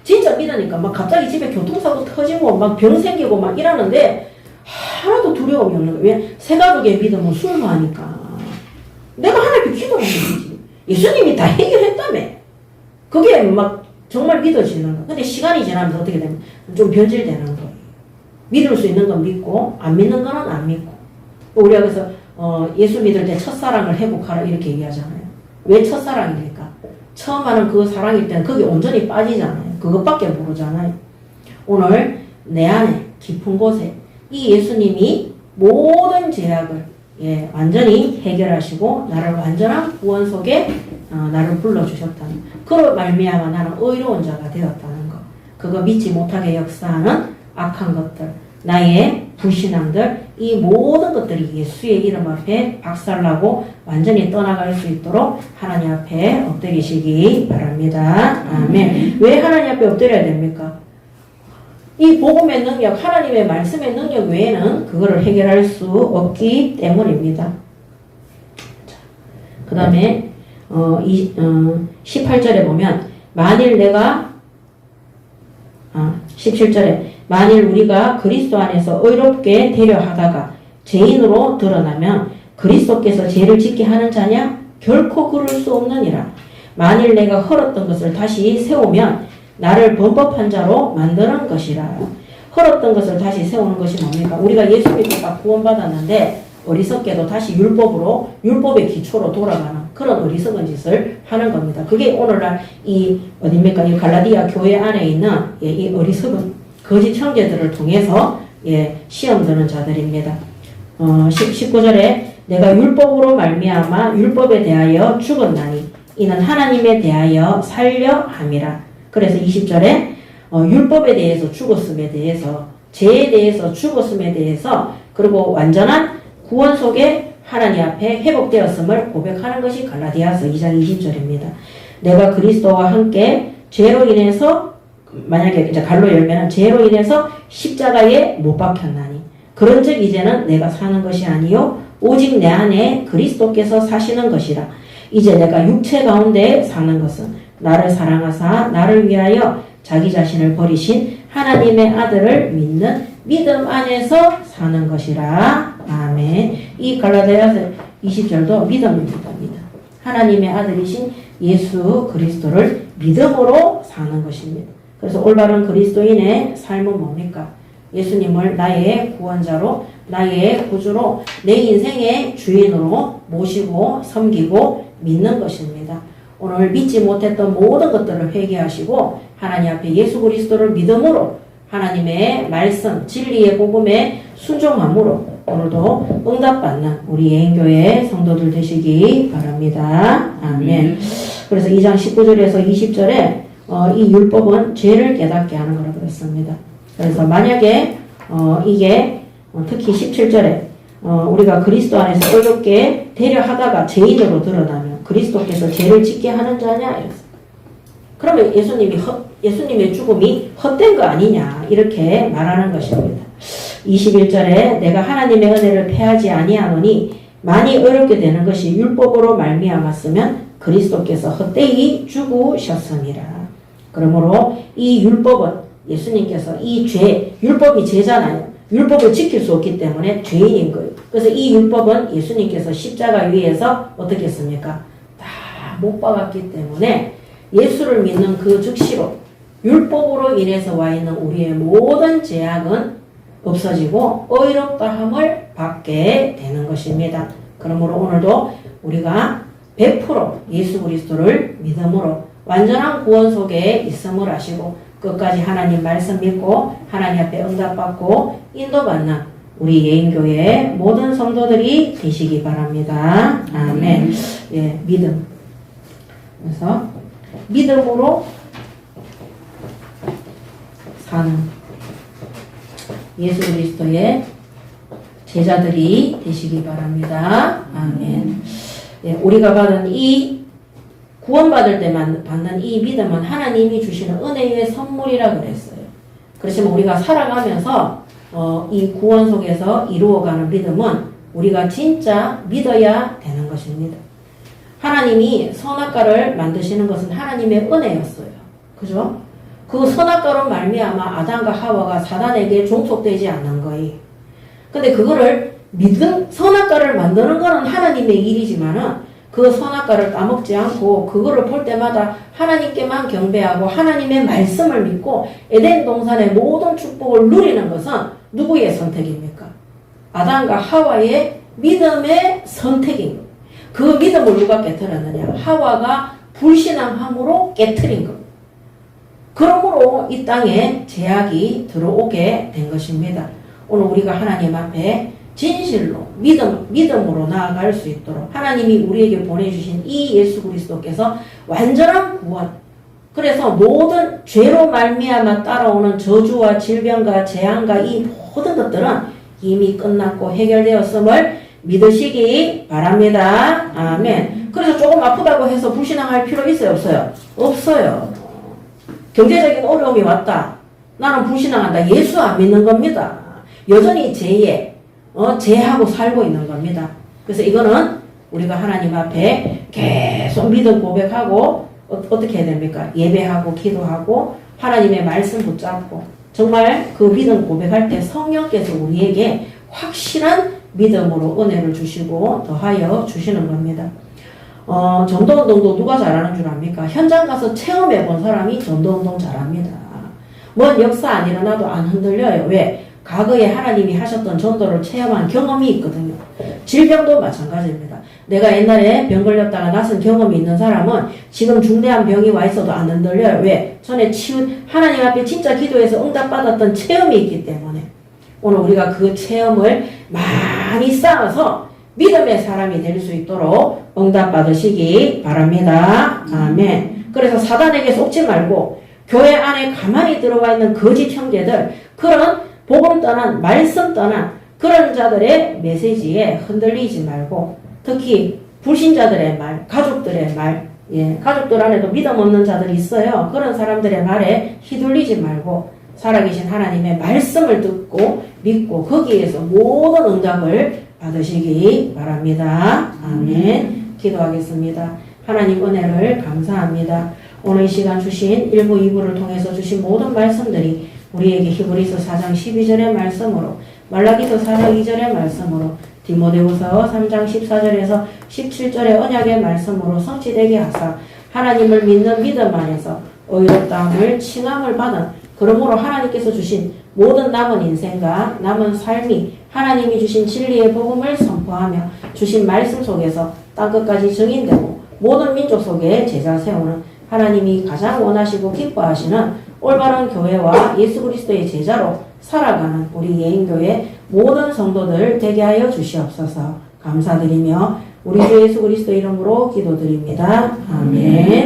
진짜 믿으니까 막 갑자기 집에 교통사고 터지고 막 병 생기고 막 이러는데 하나도 두려움이 없는 거예요. 왜? 새가족의 믿음은 순수하니까. 내가 하나님께 기도하면 되지. 예수님이 다 해결했다며. 그게 막 정말 믿어지는 거. 근데 시간이 지나면서 어떻게 되면 좀 변질되는 거예요. 믿을 수 있는 건 믿고 안 믿는 거는 안 믿고. 우리가 그래서 예수 믿을 때 첫사랑을 회복하라 이렇게 얘기하잖아요. 왜 첫사랑입니까? 처음 하는 그 사랑일 때는 거기 온전히 빠지잖아요. 그것밖에 모르잖아요. 오늘 내 안에 깊은 곳에 이 예수님이 모든 죄악을 완전히 해결하시고 나를 완전한 구원 속에 나를 불러주셨다는 그로 말미암아 나는 의로운 자가 되었다는 것. 그거 믿지 못하게 역사하는 악한 것들, 나의 불신앙들, 이 모든 것들이 예수의 이름 앞에 박살나고 완전히 떠나갈 수 있도록 하나님 앞에 엎드리시기 바랍니다. 아멘. 왜 하나님 앞에 엎드려야 됩니까? 이 복음의 능력, 하나님의 말씀의 능력 외에는 그거를 해결할 수 없기 때문입니다. 그 다음에 18절에 보면 만일 내가 17절에 만일 우리가 그리스도 안에서 의롭게 되려 하다가 죄인으로 드러나면 그리스도께서 죄를 짓게 하는 자냐? 결코 그럴 수 없느니라. 만일 내가 헐었던 것을 다시 세우면 나를 범법한 자로 만드는 것이라. 헐었던 것을 다시 세우는 것이 뭡니까? 우리가 예수 믿고 다 구원받았는데 어리석게도 다시 율법의 기초로 돌아가는 그런 어리석은 짓을 하는 겁니다. 그게 오늘날 이 갈라디아 교회 안에 있는 이 어리석은 거짓 형제들을 통해서 시험 드는 자들입니다. 19절에 내가 율법으로 말미암아 율법에 대하여 죽었나니 이는 하나님에 대하여 살려 함이라. 그래서 20절에 율법에 대해서 죽었음에 대해서 죄에 대해서 죽었음에 대해서 그리고 완전한 구원 속에 하나님 앞에 회복되었음을 고백하는 것이 갈라디아서 2장 20절입니다. 내가 그리스도와 함께 죄로 인해서 만약에 이제 갈로 열면은 죄로 인해서 십자가에 못 박혔나니 그런즉 이제는 내가 사는 것이 아니요 오직 내 안에 그리스도께서 사시는 것이라. 이제 내가 육체 가운데 사는 것은 나를 사랑하사 나를 위하여 자기 자신을 버리신 하나님의 아들을 믿는 믿음 안에서 사는 것이라. 아멘. 이 갈라디아서 20절도 믿음입니다. 하나님의 아들이신 예수 그리스도를 믿음으로 사는 것입니다. 그래서 올바른 그리스도인의 삶은 뭡니까? 예수님을 나의 구원자로 나의 구주로 내 인생의 주인으로 모시고 섬기고 믿는 것입니다. 오늘 믿지 못했던 모든 것들을 회개하시고 하나님 앞에 예수 그리스도를 믿음으로 하나님의 말씀 진리의 복음에 순종함으로 오늘도 응답받는 우리 예인교회 성도들 되시기 바랍니다. 아멘. 그래서 2장 19절에서 20절에 이 율법은 죄를 깨닫게 하는 거라 그랬습니다. 그래서 만약에 이게 특히 17절에 우리가 그리스도 안에서 어렵게 되려 하다가 죄인으로 드러나면 그리스도께서 죄를 짓게 하는 자냐 이랬어요. 그러면 예수님의 죽음이 헛된 거 아니냐 이렇게 말하는 것입니다. 21절에 내가 하나님의 은혜를 패하지 아니하노니 많이 어렵게 되는 것이 율법으로 말미암았으면 그리스도께서 헛되이 죽으셨음이라. 그러므로 이 율법은 예수님께서 율법이 죄잖아요. 율법을 지킬 수 없기 때문에 죄인인 거예요. 그래서 이 율법은 예수님께서 십자가 위에서 어떻게 했습니까? 다 못 박았기 때문에 예수를 믿는 그 즉시로 율법으로 인해서 와 있는 우리의 모든 제약은 없어지고 의롭다함을 받게 되는 것입니다. 그러므로 오늘도 우리가 100% 예수 그리스도를 믿음으로 완전한 구원 속에 있음을 아시고 끝까지 하나님 말씀 믿고 하나님 앞에 응답받고 인도받는 우리 예인교회의 모든 성도들이 되시기 바랍니다. 아멘. 예, 믿음. 그래서 믿음으로 사는 예수 그리스도의 제자들이 되시기 바랍니다. 아멘. 예, 우리가 받은 이 구원받을 때만 받는 이 믿음은 하나님이 주시는 은혜의 선물이라 그랬어요. 그렇지만 우리가 살아가면서 이 구원 속에서 이루어가는 믿음은 우리가 진짜 믿어야 되는 것입니다. 하나님이 선악과를 만드시는 것은 하나님의 은혜였어요. 그죠? 그 선악과로 말미암아 아담과 하와가 사단에게 종속되지 않는 거예요. 근데 그거를 선악과를 만드는 거는 하나님의 일이지만은 그 선악과를 따먹지 않고 그거를 볼 때마다 하나님께만 경배하고 하나님의 말씀을 믿고 에덴 동산의 모든 축복을 누리는 것은 누구의 선택입니까? 아담과 하와의 믿음의 선택인 거예요. 그 믿음을 누가 깨뜨렸느냐? 하와가 불신앙함으로 깨뜨린 겁니다. 그러므로 이 땅에 제약이 들어오게 된 것입니다. 오늘 우리가 하나님 앞에 진실로 믿음으로 나아갈 수 있도록 하나님이 우리에게 보내주신 이 예수 그리스도께서 완전한 구원, 그래서 모든 죄로 말미암아 따라오는 저주와 질병과 재앙과 이 모든 것들은 이미 끝났고 해결되었음을 믿으시기 바랍니다. 아멘. 그래서 조금 아프다고 해서 불신앙할 필요 있어요? 없어요? 없어요. 경제적인 어려움이 왔다. 나는 불신앙한다. 예수 안 믿는 겁니다. 여전히 죄하고 살고 있는 겁니다. 그래서 이거는 우리가 하나님 앞에 계속 믿음 고백하고 어떻게 해야 됩니까? 예배하고 기도하고 하나님의 말씀 붙잡고 정말 그 믿음 고백할 때 성령께서 우리에게 확실한 믿음으로 은혜를 주시고 더하여 주시는 겁니다. 전도운동도 누가 잘하는 줄 압니까? 현장 가서 체험해 본 사람이 전도운동 잘합니다. 뭔 역사 안 일어나도 안 흔들려요. 왜? 과거에 하나님이 하셨던 전도를 체험한 경험이 있거든요. 질병도 마찬가지입니다. 내가 옛날에 병 걸렸다가 낫은 경험이 있는 사람은 지금 중대한 병이 와 있어도 안 흔들려요. 왜? 전에 하나님 앞에 진짜 기도해서 응답받았던 체험이 있기 때문에 오늘 우리가 그 체험을 많이 쌓아서 믿음의 사람이 될 수 있도록 응답받으시기 바랍니다. 아멘. 그래서 사단에게 속지 말고 교회 안에 가만히 들어와 있는 거짓 형제들, 그런 복음 떠난, 말씀 떠난 그런 자들의 메시지에 흔들리지 말고 특히 불신자들의 말, 가족들의 말, 가족들 안에도 믿음 없는 자들이 있어요. 그런 사람들의 말에 휘둘리지 말고 살아계신 하나님의 말씀을 듣고 믿고 거기에서 모든 응답을 받으시기 바랍니다. 아멘. 기도하겠습니다. 하나님 은혜를 감사합니다. 오늘 이 시간 주신 1부, 2부를 통해서 주신 모든 말씀들이 우리에게 히브리서 4장 12절의 말씀으로, 말라기서 4장 2절의 말씀으로, 디모데후서 3장 14절에서 17절의 언약의 말씀으로 성취되게 하사 하나님을 믿는 믿음 안에서 의롭다함을 칭함을 받은, 그러므로 하나님께서 주신 모든 남은 인생과 남은 삶이 하나님이 주신 진리의 복음을 선포하며 주신 말씀 속에서 땅끝까지 증인되고 모든 민족 속에 제자 세우는 하나님이 가장 원하시고 기뻐하시는 올바른 교회와 예수 그리스도의 제자로 살아가는 우리 예인교회 모든 성도들 되게 하여 주시옵소서. 감사드리며 우리 주 예수 그리스도 이름으로 기도드립니다. 아멘.